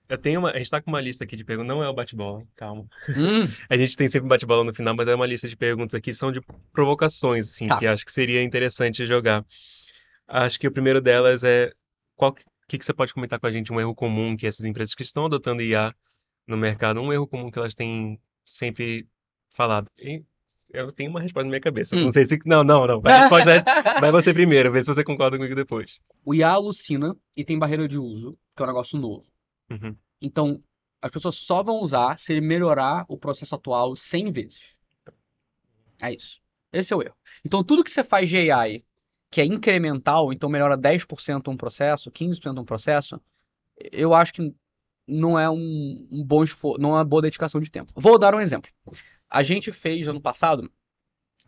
[SPEAKER 1] A gente tá com uma lista aqui de perguntas, não é o bate-bola, calma.
[SPEAKER 3] Hum,
[SPEAKER 1] A gente tem sempre um bate-bola no final, mas é uma lista de perguntas aqui, são de provocações, assim,
[SPEAKER 3] Tá.
[SPEAKER 1] que acho que seria interessante jogar. Acho que o primeiro delas é o que você pode comentar com a gente, um erro comum que essas empresas que estão adotando IA no mercado, um erro comum que elas têm sempre falado. E eu tenho uma resposta na minha cabeça. Não sei se. Não. Vai você primeiro, vê se você concorda comigo depois.
[SPEAKER 3] O IA alucina e tem barreira de uso, que é um negócio novo.
[SPEAKER 1] Uhum.
[SPEAKER 3] Então, as pessoas só vão usar se ele melhorar o processo atual 100 vezes. É isso. Esse é o erro. Então, tudo que você faz de AI, que é incremental, então melhora 10% um processo, 15% um processo, eu acho que não é um bom esforço, não é uma boa dedicação de tempo. Vou dar um exemplo. A gente fez ano passado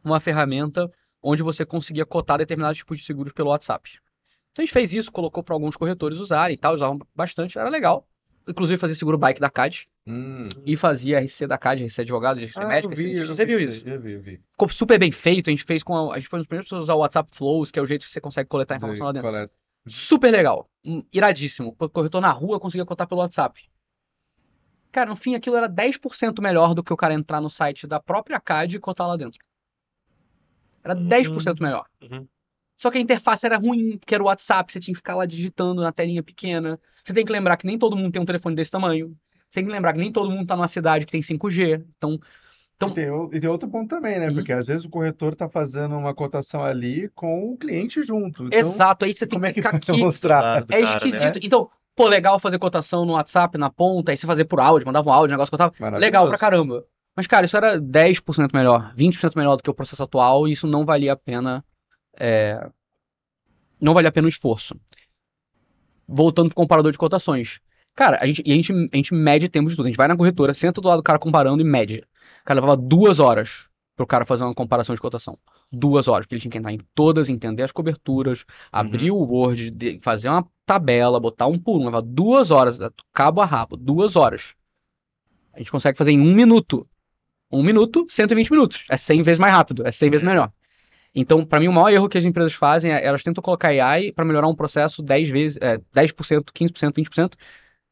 [SPEAKER 3] uma ferramenta onde você conseguia cotar determinados tipos de seguros pelo WhatsApp. Então a gente fez isso, colocou para alguns corretores usarem e tal, usavam bastante, era legal. Inclusive fazia seguro bike da CAD e fazia RC da CAD, RC advogado, RC
[SPEAKER 2] Ah, eu
[SPEAKER 3] médico,
[SPEAKER 2] vi,
[SPEAKER 3] RC.
[SPEAKER 2] eu
[SPEAKER 3] Você
[SPEAKER 2] vi
[SPEAKER 3] viu
[SPEAKER 2] isso
[SPEAKER 3] isso?
[SPEAKER 2] aí, eu vi.
[SPEAKER 3] Ficou super bem feito, a gente fez a gente foi um dos primeiros pessoas a usar o WhatsApp Flows, que é o jeito que você consegue coletar informação lá dentro.
[SPEAKER 2] Coleta.
[SPEAKER 3] Super legal, iradíssimo. O corretor na rua conseguia cotar pelo WhatsApp. Cara, no fim aquilo era 10% melhor do que o cara entrar no site da própria CAD e cotar lá dentro. Era 10% melhor.
[SPEAKER 1] Uhum.
[SPEAKER 3] Só que a interface era ruim, porque era o WhatsApp, você tinha que ficar lá digitando na telinha pequena. Você tem que lembrar que nem todo mundo tem um telefone desse tamanho. Você tem que lembrar que nem todo mundo tá numa cidade que tem 5G. Então,
[SPEAKER 2] E tem outro ponto também, né?
[SPEAKER 3] Uhum.
[SPEAKER 2] Porque às vezes o corretor tá fazendo uma cotação ali com o cliente junto. Então,
[SPEAKER 3] exato, aí você tem
[SPEAKER 2] como
[SPEAKER 3] que
[SPEAKER 2] é que
[SPEAKER 3] ficar
[SPEAKER 2] vai
[SPEAKER 3] aqui.
[SPEAKER 2] mostrar?
[SPEAKER 1] Lado do
[SPEAKER 3] É
[SPEAKER 1] cara, né?
[SPEAKER 3] esquisito. Então, pô, legal fazer cotação no WhatsApp, na ponta, aí você fazer por áudio, mandava um áudio, negócio que eu tava.
[SPEAKER 2] Maravilhoso.
[SPEAKER 3] Legal pra caramba. Mas, cara, isso era 10% melhor, 20% melhor do que o processo atual, e isso não valia a pena. Não valia a pena o esforço. Voltando pro comparador de cotações. Cara, a gente mede tempo de tudo. A gente vai na corretora, senta do lado do cara comparando e mede. Cara, levava 2 horas pro cara fazer uma comparação de cotação. 2 horas, porque ele tinha que entrar em todas, entender as coberturas, abrir o Word, fazer uma tabela, botar um por um. Levava 2 horas, cabo a rabo, 2 horas. A gente consegue fazer em 1 minuto. 1 minuto, 120 minutos. É 100 vezes mais rápido, é 100 vezes melhor. Então, para mim, o maior erro que as empresas fazem é elas tentam colocar AI para melhorar um processo 10 vezes, 10%, 15%, 20%,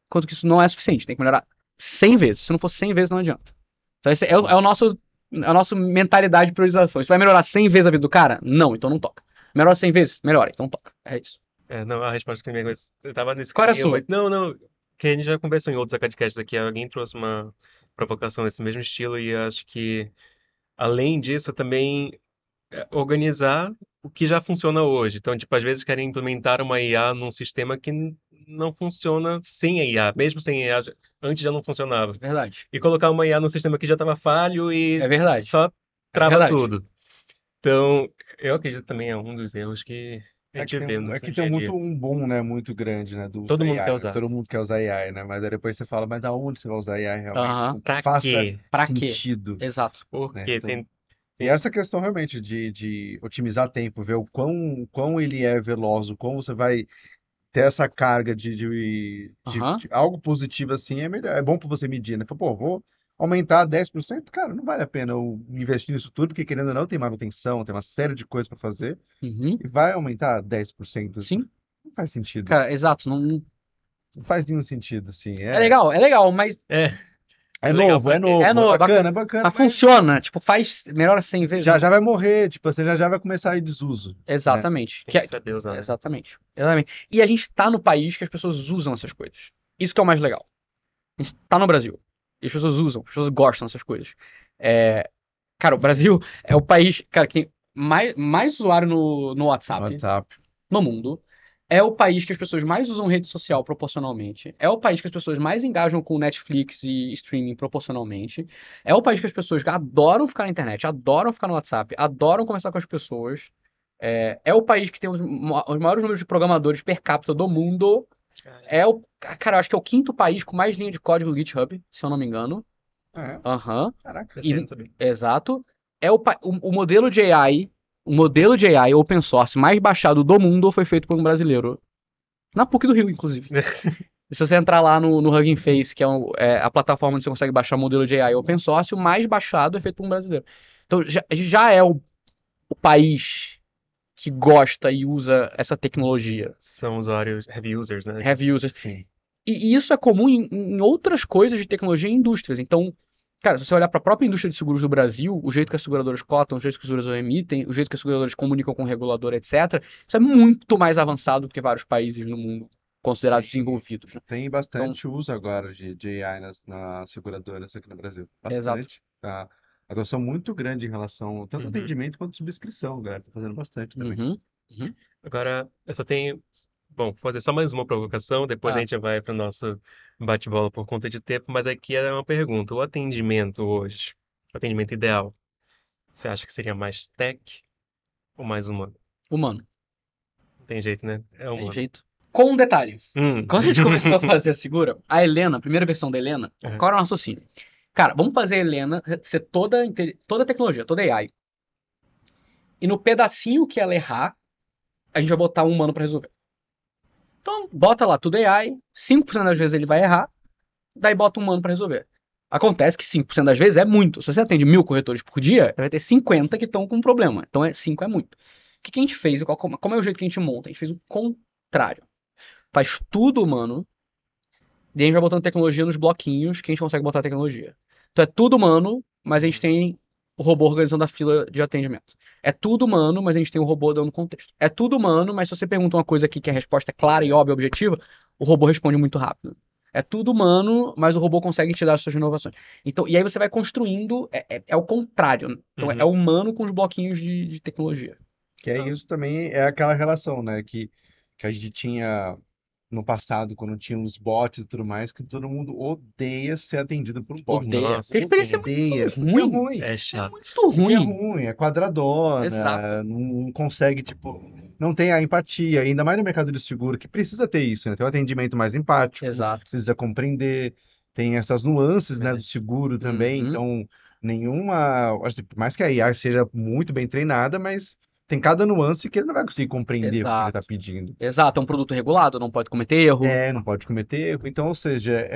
[SPEAKER 3] enquanto que isso não é suficiente. Tem que melhorar 100 vezes. Se não for 100 vezes, não adianta. Então, esse é a nossa mentalidade de priorização. Isso vai melhorar 100 vezes a vida do cara? Não, então não toca. Melhora 100 vezes? Melhora, então toca. É isso.
[SPEAKER 1] Não, a resposta também é eu tava nesse
[SPEAKER 3] Qual era a
[SPEAKER 1] caminho,
[SPEAKER 3] sua?
[SPEAKER 1] mas não, que a gente já conversou em outros podcasts aqui, alguém trouxe uma provocação nesse mesmo estilo e eu acho que, além disso, também organizar o que já funciona hoje. Então, tipo, às vezes querem implementar uma IA num sistema que não funciona sem a IA, mesmo sem a IA, antes já não funcionava.
[SPEAKER 3] Verdade.
[SPEAKER 1] E colocar uma IA num sistema que já estava falho e
[SPEAKER 3] É verdade.
[SPEAKER 1] só
[SPEAKER 3] É
[SPEAKER 1] trava
[SPEAKER 3] verdade.
[SPEAKER 1] tudo. Então, eu acredito também é um dos erros que a
[SPEAKER 2] É
[SPEAKER 1] gente
[SPEAKER 2] que
[SPEAKER 1] vê
[SPEAKER 2] tem,
[SPEAKER 1] no
[SPEAKER 2] é que
[SPEAKER 1] dia
[SPEAKER 2] tem
[SPEAKER 1] a dia.
[SPEAKER 2] um boom, né, muito grande, né, do uso
[SPEAKER 1] Todo
[SPEAKER 2] da
[SPEAKER 1] mundo quer
[SPEAKER 2] AI, né?
[SPEAKER 1] usar.
[SPEAKER 2] Todo mundo quer usar AI, né? Mas aí depois você fala, mas aonde você vai usar AI realmente?
[SPEAKER 3] Aham.
[SPEAKER 2] Tipo,
[SPEAKER 1] Pra
[SPEAKER 2] faça
[SPEAKER 1] quê?
[SPEAKER 3] Pra quê?
[SPEAKER 2] sentido,
[SPEAKER 3] Exato.
[SPEAKER 2] né?
[SPEAKER 1] Porque
[SPEAKER 2] Então, e
[SPEAKER 1] tem-
[SPEAKER 2] essa questão realmente de otimizar tempo, ver o quão ele é veloz, o quão você vai ter essa carga
[SPEAKER 3] Aham.
[SPEAKER 2] de algo positivo assim, é melhor, é bom para você medir, né? Fala, pô, vou aumentar 10%, cara, não vale a pena eu investir nisso tudo, porque querendo ou não, tem manutenção, tem uma série de coisas para fazer,
[SPEAKER 3] Uhum.
[SPEAKER 2] e vai aumentar 10%.
[SPEAKER 3] Sim.
[SPEAKER 2] Não faz sentido.
[SPEAKER 3] Cara, exato. Não...
[SPEAKER 2] Não faz nenhum sentido, assim.
[SPEAKER 3] É legal, mas
[SPEAKER 1] É,
[SPEAKER 2] É
[SPEAKER 1] legal
[SPEAKER 2] novo,
[SPEAKER 1] pra
[SPEAKER 2] é
[SPEAKER 1] quê?
[SPEAKER 3] é
[SPEAKER 2] novo,
[SPEAKER 3] no, é bacana.
[SPEAKER 2] é bacana,
[SPEAKER 3] Mas
[SPEAKER 2] mas
[SPEAKER 3] funciona. Tipo, melhora 100 vezes.
[SPEAKER 2] já vai morrer, tipo, você já vai começar a ir desuso, né?
[SPEAKER 3] Exatamente.
[SPEAKER 1] Tem que saber usar, né?
[SPEAKER 3] Exatamente. Exatamente. E a gente tá no país que as pessoas usam essas coisas. Isso que é o mais legal. A gente tá no Brasil. E as pessoas usam, as pessoas gostam dessas coisas. Cara, o Brasil é o país, cara, que tem mais usuário no WhatsApp
[SPEAKER 2] WhatsApp.
[SPEAKER 3] no mundo. É o país que as pessoas mais usam rede social proporcionalmente. É o país que as pessoas mais engajam com Netflix e streaming proporcionalmente. É o país que as pessoas adoram ficar na internet, adoram ficar no WhatsApp, adoram conversar com as pessoas. É o país que tem os maiores números de programadores per capita do mundo. Cara, eu acho que é o quinto país com mais linha de código no GitHub, se eu não me engano.
[SPEAKER 2] É,
[SPEAKER 3] Aham.
[SPEAKER 2] caraca.
[SPEAKER 1] Esse eu não sabia.
[SPEAKER 3] Exato. O modelo de AI, o modelo de AI open source mais baixado do mundo foi feito por um brasileiro. Na PUC do Rio, inclusive. E se você entrar lá no Hugging Face, que é a plataforma onde você consegue baixar o modelo de AI open source, o mais baixado é feito por um brasileiro. Então já é o país que gosta e usa essa tecnologia.
[SPEAKER 1] São usuários, heavy users, né?
[SPEAKER 3] Heavy users.
[SPEAKER 1] Sim.
[SPEAKER 3] E isso é comum em outras coisas de tecnologia e indústrias. Então, cara, se você olhar para a própria indústria de seguros do Brasil, o jeito que as seguradoras cotam, o jeito que as seguradoras emitem, o jeito que as seguradoras comunicam com o regulador, etc., isso é muito mais avançado do que vários países no mundo considerados
[SPEAKER 2] Sim.
[SPEAKER 3] desenvolvidos, né?
[SPEAKER 2] Tem bastante uso agora de AI nas seguradoras aqui no Brasil.
[SPEAKER 3] Exato.
[SPEAKER 2] Bastante. Tá? Adoção muito grande em relação tanto
[SPEAKER 1] Uhum.
[SPEAKER 2] atendimento quanto subscrição, galera. Tá fazendo bastante também.
[SPEAKER 3] Uhum.
[SPEAKER 1] Agora, eu só tenho. Bom, vou fazer só mais uma provocação, depois a
[SPEAKER 3] Ah.
[SPEAKER 1] gente vai para o nosso bate-bola por conta de tempo, mas aqui é uma pergunta. O atendimento hoje, o atendimento ideal, você acha que seria mais tech ou mais humano?
[SPEAKER 3] Humano,
[SPEAKER 1] Não tem jeito, né? É
[SPEAKER 3] tem
[SPEAKER 1] humano.
[SPEAKER 3] jeito. Com um detalhe.
[SPEAKER 1] Hum.
[SPEAKER 3] Quando a gente começou a fazer a Segura, a Helena, a primeira versão da Helena,
[SPEAKER 1] Uhum.
[SPEAKER 3] qual era o raciocínio? Cara, vamos fazer a Helena ser toda tecnologia, toda AI. E no pedacinho que ela errar, a gente vai botar um humano pra resolver. Então, bota lá tudo AI, 5% das vezes ele vai errar, daí bota um humano pra resolver. Acontece que 5% das vezes é muito. Se você atende 1000 corretores por dia, vai ter 50 que estão com um problema. Então, 5 é muito. O que a gente fez? Como é o jeito que a gente monta? A gente fez o contrário. Faz tudo humano, e a gente vai botando tecnologia nos bloquinhos que a gente consegue botar tecnologia. Então é tudo humano, mas a gente tem o robô organizando a fila de atendimento. É tudo humano, mas a gente tem o robô dando contexto. É tudo humano, mas se você pergunta uma coisa aqui que a resposta é clara e óbvia e objetiva, o robô responde muito rápido. É tudo humano, mas o robô consegue te dar as suas inovações. Então, e aí você vai construindo, é o contrário. Então é humano com os bloquinhos de tecnologia.
[SPEAKER 2] Que é isso também, é aquela relação, né? Que a gente tinha no passado, quando tinha os bots e tudo mais, que todo mundo odeia ser atendido por um bot.
[SPEAKER 3] Odeia.
[SPEAKER 1] Nossa,
[SPEAKER 3] Porque a experiência
[SPEAKER 2] Odeia,
[SPEAKER 3] é
[SPEAKER 2] porque
[SPEAKER 3] muito
[SPEAKER 2] é
[SPEAKER 3] ruim.
[SPEAKER 2] ruim.
[SPEAKER 1] É
[SPEAKER 3] É
[SPEAKER 1] chato.
[SPEAKER 3] muito
[SPEAKER 2] Porque é
[SPEAKER 3] ruim.
[SPEAKER 2] ruim, é quadradona,
[SPEAKER 3] Exato.
[SPEAKER 2] não consegue, tipo, não tem a empatia, ainda mais no mercado de seguro, que precisa ter isso, né? Tem um atendimento mais empático,
[SPEAKER 3] Exato.
[SPEAKER 2] precisa compreender, tem essas nuances, né, do
[SPEAKER 1] Verdade.
[SPEAKER 2] seguro também,
[SPEAKER 3] Uhum.
[SPEAKER 2] então assim, por mais que a IA seja muito bem treinada, mas tem cada nuance que ele não vai conseguir compreender o que ele está
[SPEAKER 3] Exato.
[SPEAKER 2] pedindo.
[SPEAKER 3] Exato, é um produto regulado, não pode cometer erro.
[SPEAKER 2] Não pode cometer erro. Então, ou seja,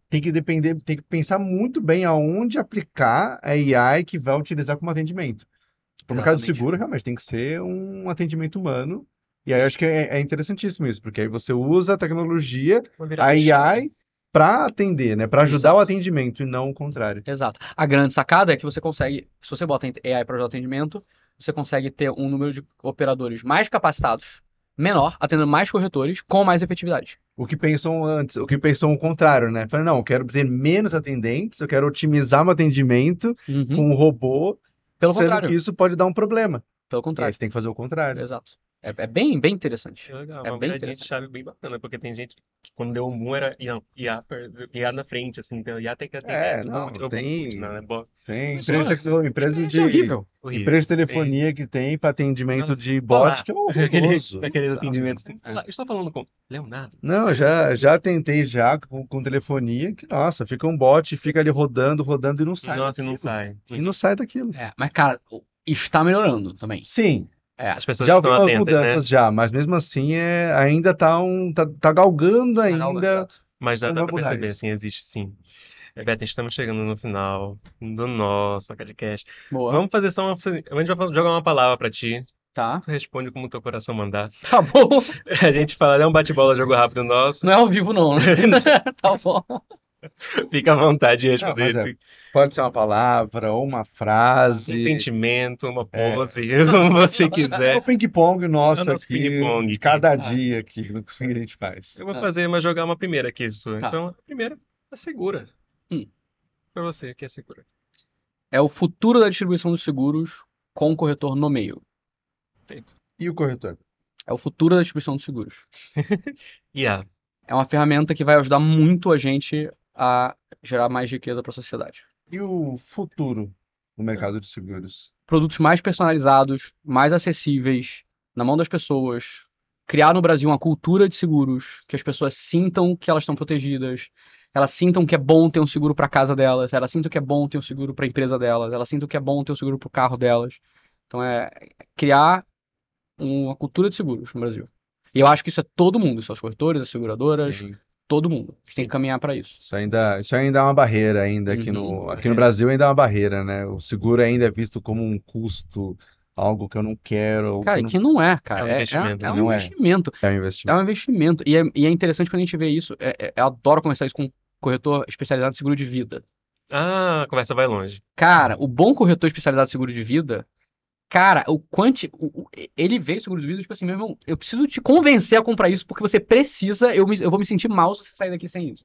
[SPEAKER 2] tem que depender, tem que pensar muito bem aonde aplicar a AI que vai utilizar como atendimento. Para o mercado
[SPEAKER 3] Exatamente.
[SPEAKER 2] seguro, realmente tem que ser um atendimento humano. E aí eu acho que é interessantíssimo isso, porque aí você usa a tecnologia,
[SPEAKER 1] Vou virar
[SPEAKER 2] a
[SPEAKER 1] chave.
[SPEAKER 2] AI, para atender, né? Para ajudar
[SPEAKER 3] Exato.
[SPEAKER 2] o atendimento e não o contrário.
[SPEAKER 3] Exato. A grande sacada é que você consegue, se você bota AI para ajudar o atendimento, você consegue ter um número de operadores mais capacitados, menor, atendendo mais corretores, com mais efetividade.
[SPEAKER 2] O que pensam antes, o que pensam o contrário, né? Falaram, não, eu quero ter menos atendentes, eu quero otimizar meu atendimento com o robô,
[SPEAKER 3] Pelo
[SPEAKER 2] sendo
[SPEAKER 3] contrário.
[SPEAKER 2] que isso pode dar um problema.
[SPEAKER 3] Pelo
[SPEAKER 2] E aí
[SPEAKER 3] contrário.
[SPEAKER 2] você tem que fazer o contrário.
[SPEAKER 3] Exato. É bem, bem interessante.
[SPEAKER 1] É legal,
[SPEAKER 3] É
[SPEAKER 1] uma
[SPEAKER 3] bem
[SPEAKER 1] viradinha de
[SPEAKER 3] interessante.
[SPEAKER 1] chave bem bacana, porque tem gente que quando deu um boom era IA na frente, assim, então IA tem que atender
[SPEAKER 2] Não, tem
[SPEAKER 1] não, né? Boa.
[SPEAKER 2] empresas
[SPEAKER 3] Experiência horrível.
[SPEAKER 1] Horrível.
[SPEAKER 2] empresa de telefonia que tem para atendimento
[SPEAKER 1] Nossa,
[SPEAKER 2] de bot,
[SPEAKER 1] olá.
[SPEAKER 2] que é horroroso.
[SPEAKER 1] Aquele
[SPEAKER 2] sabe?
[SPEAKER 1] atendimento assim.
[SPEAKER 3] É.
[SPEAKER 1] Olá, eu estou falando com Leonardo.
[SPEAKER 2] Não, eu já tentei já com telefonia, que nossa, fica um bot, fica ali rodando e não sai
[SPEAKER 1] Nossa, e não
[SPEAKER 2] daquilo.
[SPEAKER 1] sai.
[SPEAKER 2] E não sai daquilo.
[SPEAKER 3] Mas, cara, está melhorando também.
[SPEAKER 2] Sim,
[SPEAKER 1] As pessoas
[SPEAKER 2] já
[SPEAKER 1] estão
[SPEAKER 2] houve umas
[SPEAKER 1] atentas, né?
[SPEAKER 2] mudanças já, mas mesmo assim ainda tá galgando
[SPEAKER 3] Tá
[SPEAKER 2] ainda.
[SPEAKER 3] exato.
[SPEAKER 1] Mas
[SPEAKER 2] Mas
[SPEAKER 1] dá
[SPEAKER 2] vai
[SPEAKER 1] pra
[SPEAKER 2] mudar
[SPEAKER 1] perceber,
[SPEAKER 2] isso.
[SPEAKER 1] assim, existe sim. Beto, estamos chegando no final do nosso podcast.
[SPEAKER 3] Boa.
[SPEAKER 1] Vamos fazer só uma. A gente vai jogar uma palavra pra ti.
[SPEAKER 3] Tá.
[SPEAKER 1] Tu responde como o teu coração mandar.
[SPEAKER 3] Tá bom.
[SPEAKER 1] A gente fala, é um bate-bola, jogo rápido nosso.
[SPEAKER 3] Não é ao vivo, não, né? Tá bom.
[SPEAKER 1] Fica à vontade de
[SPEAKER 2] Não, mas
[SPEAKER 1] responder.
[SPEAKER 2] pode ser uma palavra ou uma
[SPEAKER 1] Um
[SPEAKER 2] frase.
[SPEAKER 1] sentimento, uma pose, como você
[SPEAKER 2] É o
[SPEAKER 1] quiser.
[SPEAKER 2] ping-pong nosso
[SPEAKER 1] É o nosso
[SPEAKER 2] aqui,
[SPEAKER 1] ping-pong
[SPEAKER 2] de
[SPEAKER 1] aqui.
[SPEAKER 2] cada dia aqui, no que a gente faz.
[SPEAKER 1] Eu vou fazer, mas jogar uma primeira aqui, sua.
[SPEAKER 3] Tá.
[SPEAKER 1] Então, a primeira é segura.
[SPEAKER 3] Hum.
[SPEAKER 1] Pra você, o que é segura?
[SPEAKER 3] É o futuro da distribuição dos seguros com o corretor no meio.
[SPEAKER 1] Feito.
[SPEAKER 2] E o corretor?
[SPEAKER 3] É o futuro da distribuição dos seguros.
[SPEAKER 1] IA.
[SPEAKER 3] É uma ferramenta que vai ajudar muito a gente a gerar mais riqueza para a sociedade.
[SPEAKER 2] E o futuro no mercado de seguros?
[SPEAKER 3] Produtos mais personalizados, mais acessíveis, na mão das pessoas. Criar no Brasil uma cultura de seguros, que as pessoas sintam que elas estão protegidas, elas sintam que é bom ter um seguro para casa delas, elas sintam que é bom ter um seguro para a empresa delas, elas sintam que é bom ter um seguro para o carro delas. Então é criar uma cultura de seguros no Brasil. E eu acho que isso é todo mundo, são os corretores, as seguradoras,
[SPEAKER 2] Sim.
[SPEAKER 3] todo mundo que tem
[SPEAKER 1] Sim.
[SPEAKER 3] que caminhar para isso.
[SPEAKER 2] Isso ainda é uma barreira ainda aqui no Brasil ainda é uma barreira, né? O seguro ainda é visto como um custo, algo que eu não quero, algo
[SPEAKER 3] Cara,
[SPEAKER 2] que eu
[SPEAKER 3] que não é, cara.
[SPEAKER 1] É um investimento,
[SPEAKER 3] É um
[SPEAKER 2] não é.
[SPEAKER 3] investimento.
[SPEAKER 2] não é um
[SPEAKER 3] É
[SPEAKER 2] investimento.
[SPEAKER 3] um investimento. E é interessante quando a gente vê isso. Eu adoro conversar isso com um corretor especializado em seguro de vida.
[SPEAKER 1] Ah, a conversa vai longe.
[SPEAKER 3] Cara, o bom corretor especializado em seguro de vida, cara, ele vê seguro de vida, tipo assim, meu irmão, eu preciso te convencer a comprar isso porque você precisa, eu vou me sentir mal se você sair daqui sem isso.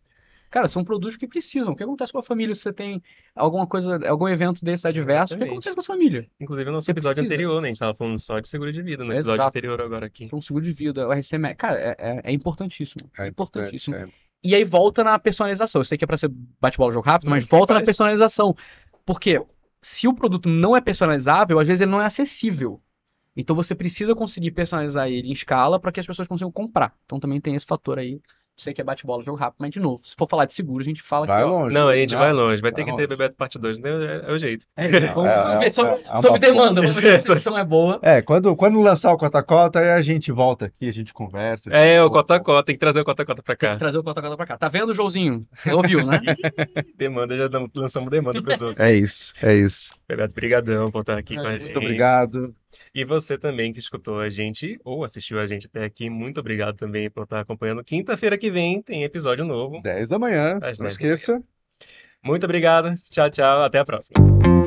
[SPEAKER 3] Cara, são produtos que precisam. O que acontece com a família se você tem alguma coisa, algum evento desse adverso? O que
[SPEAKER 1] Exatamente.
[SPEAKER 3] acontece com a sua família?
[SPEAKER 1] Inclusive, no nosso
[SPEAKER 3] Você
[SPEAKER 1] episódio
[SPEAKER 3] precisa.
[SPEAKER 1] anterior, né? A gente tava falando só de seguro de vida no episódio
[SPEAKER 3] Exato.
[SPEAKER 1] anterior agora aqui.
[SPEAKER 3] Então, seguro de vida, o RCM, cara, é importantíssimo.
[SPEAKER 2] É
[SPEAKER 3] Importantíssimo.
[SPEAKER 2] importante,
[SPEAKER 3] E aí volta na personalização. Eu sei que é pra ser bate-bola jogo rápido, mas
[SPEAKER 1] Não,
[SPEAKER 3] volta na
[SPEAKER 1] faz.
[SPEAKER 3] personalização. Porque se o produto não é personalizável, às vezes ele não é acessível. Então você precisa conseguir personalizar ele em escala para que as pessoas consigam comprar. Então também tem esse fator aí. Sei que é bate-bola, jogo rápido, mas de novo, se for falar de seguro, a gente fala aqui,
[SPEAKER 2] Vai
[SPEAKER 3] ó.
[SPEAKER 2] longe.
[SPEAKER 1] Não, a gente vai
[SPEAKER 2] Não,
[SPEAKER 1] longe. Vai ter
[SPEAKER 2] vai
[SPEAKER 1] que ter
[SPEAKER 2] longe.
[SPEAKER 1] Bebeto parte 2, né? É o jeito.
[SPEAKER 3] Vamos ver
[SPEAKER 2] uma
[SPEAKER 3] sob demanda, vamos ver se a
[SPEAKER 1] Isso.
[SPEAKER 3] discussão é boa.
[SPEAKER 2] Quando lançar o Cota Cota, aí a gente volta aqui, a gente conversa.
[SPEAKER 1] É, o
[SPEAKER 2] discute.
[SPEAKER 1] Cota-Cota. Tem que trazer o Cota-Cota pra
[SPEAKER 3] Tem que
[SPEAKER 1] cá.
[SPEAKER 3] trazer o Cota-Cota pra cá. Tá vendo, Joãozinho? Você ouviu, né?
[SPEAKER 1] Demanda, lançamos demanda pros outros.
[SPEAKER 2] É isso, é isso.
[SPEAKER 1] Bebeto, brigadão por estar aqui com a
[SPEAKER 3] Muito
[SPEAKER 1] gente.
[SPEAKER 2] Muito obrigado.
[SPEAKER 1] E você também que escutou a gente ou assistiu a gente até aqui, muito obrigado também por estar acompanhando. Quinta-feira que vem tem episódio novo.
[SPEAKER 2] 10 da manhã,
[SPEAKER 1] Às
[SPEAKER 2] não
[SPEAKER 1] 10 da
[SPEAKER 2] esqueça.
[SPEAKER 1] Muito obrigado. Tchau, tchau. Até a próxima.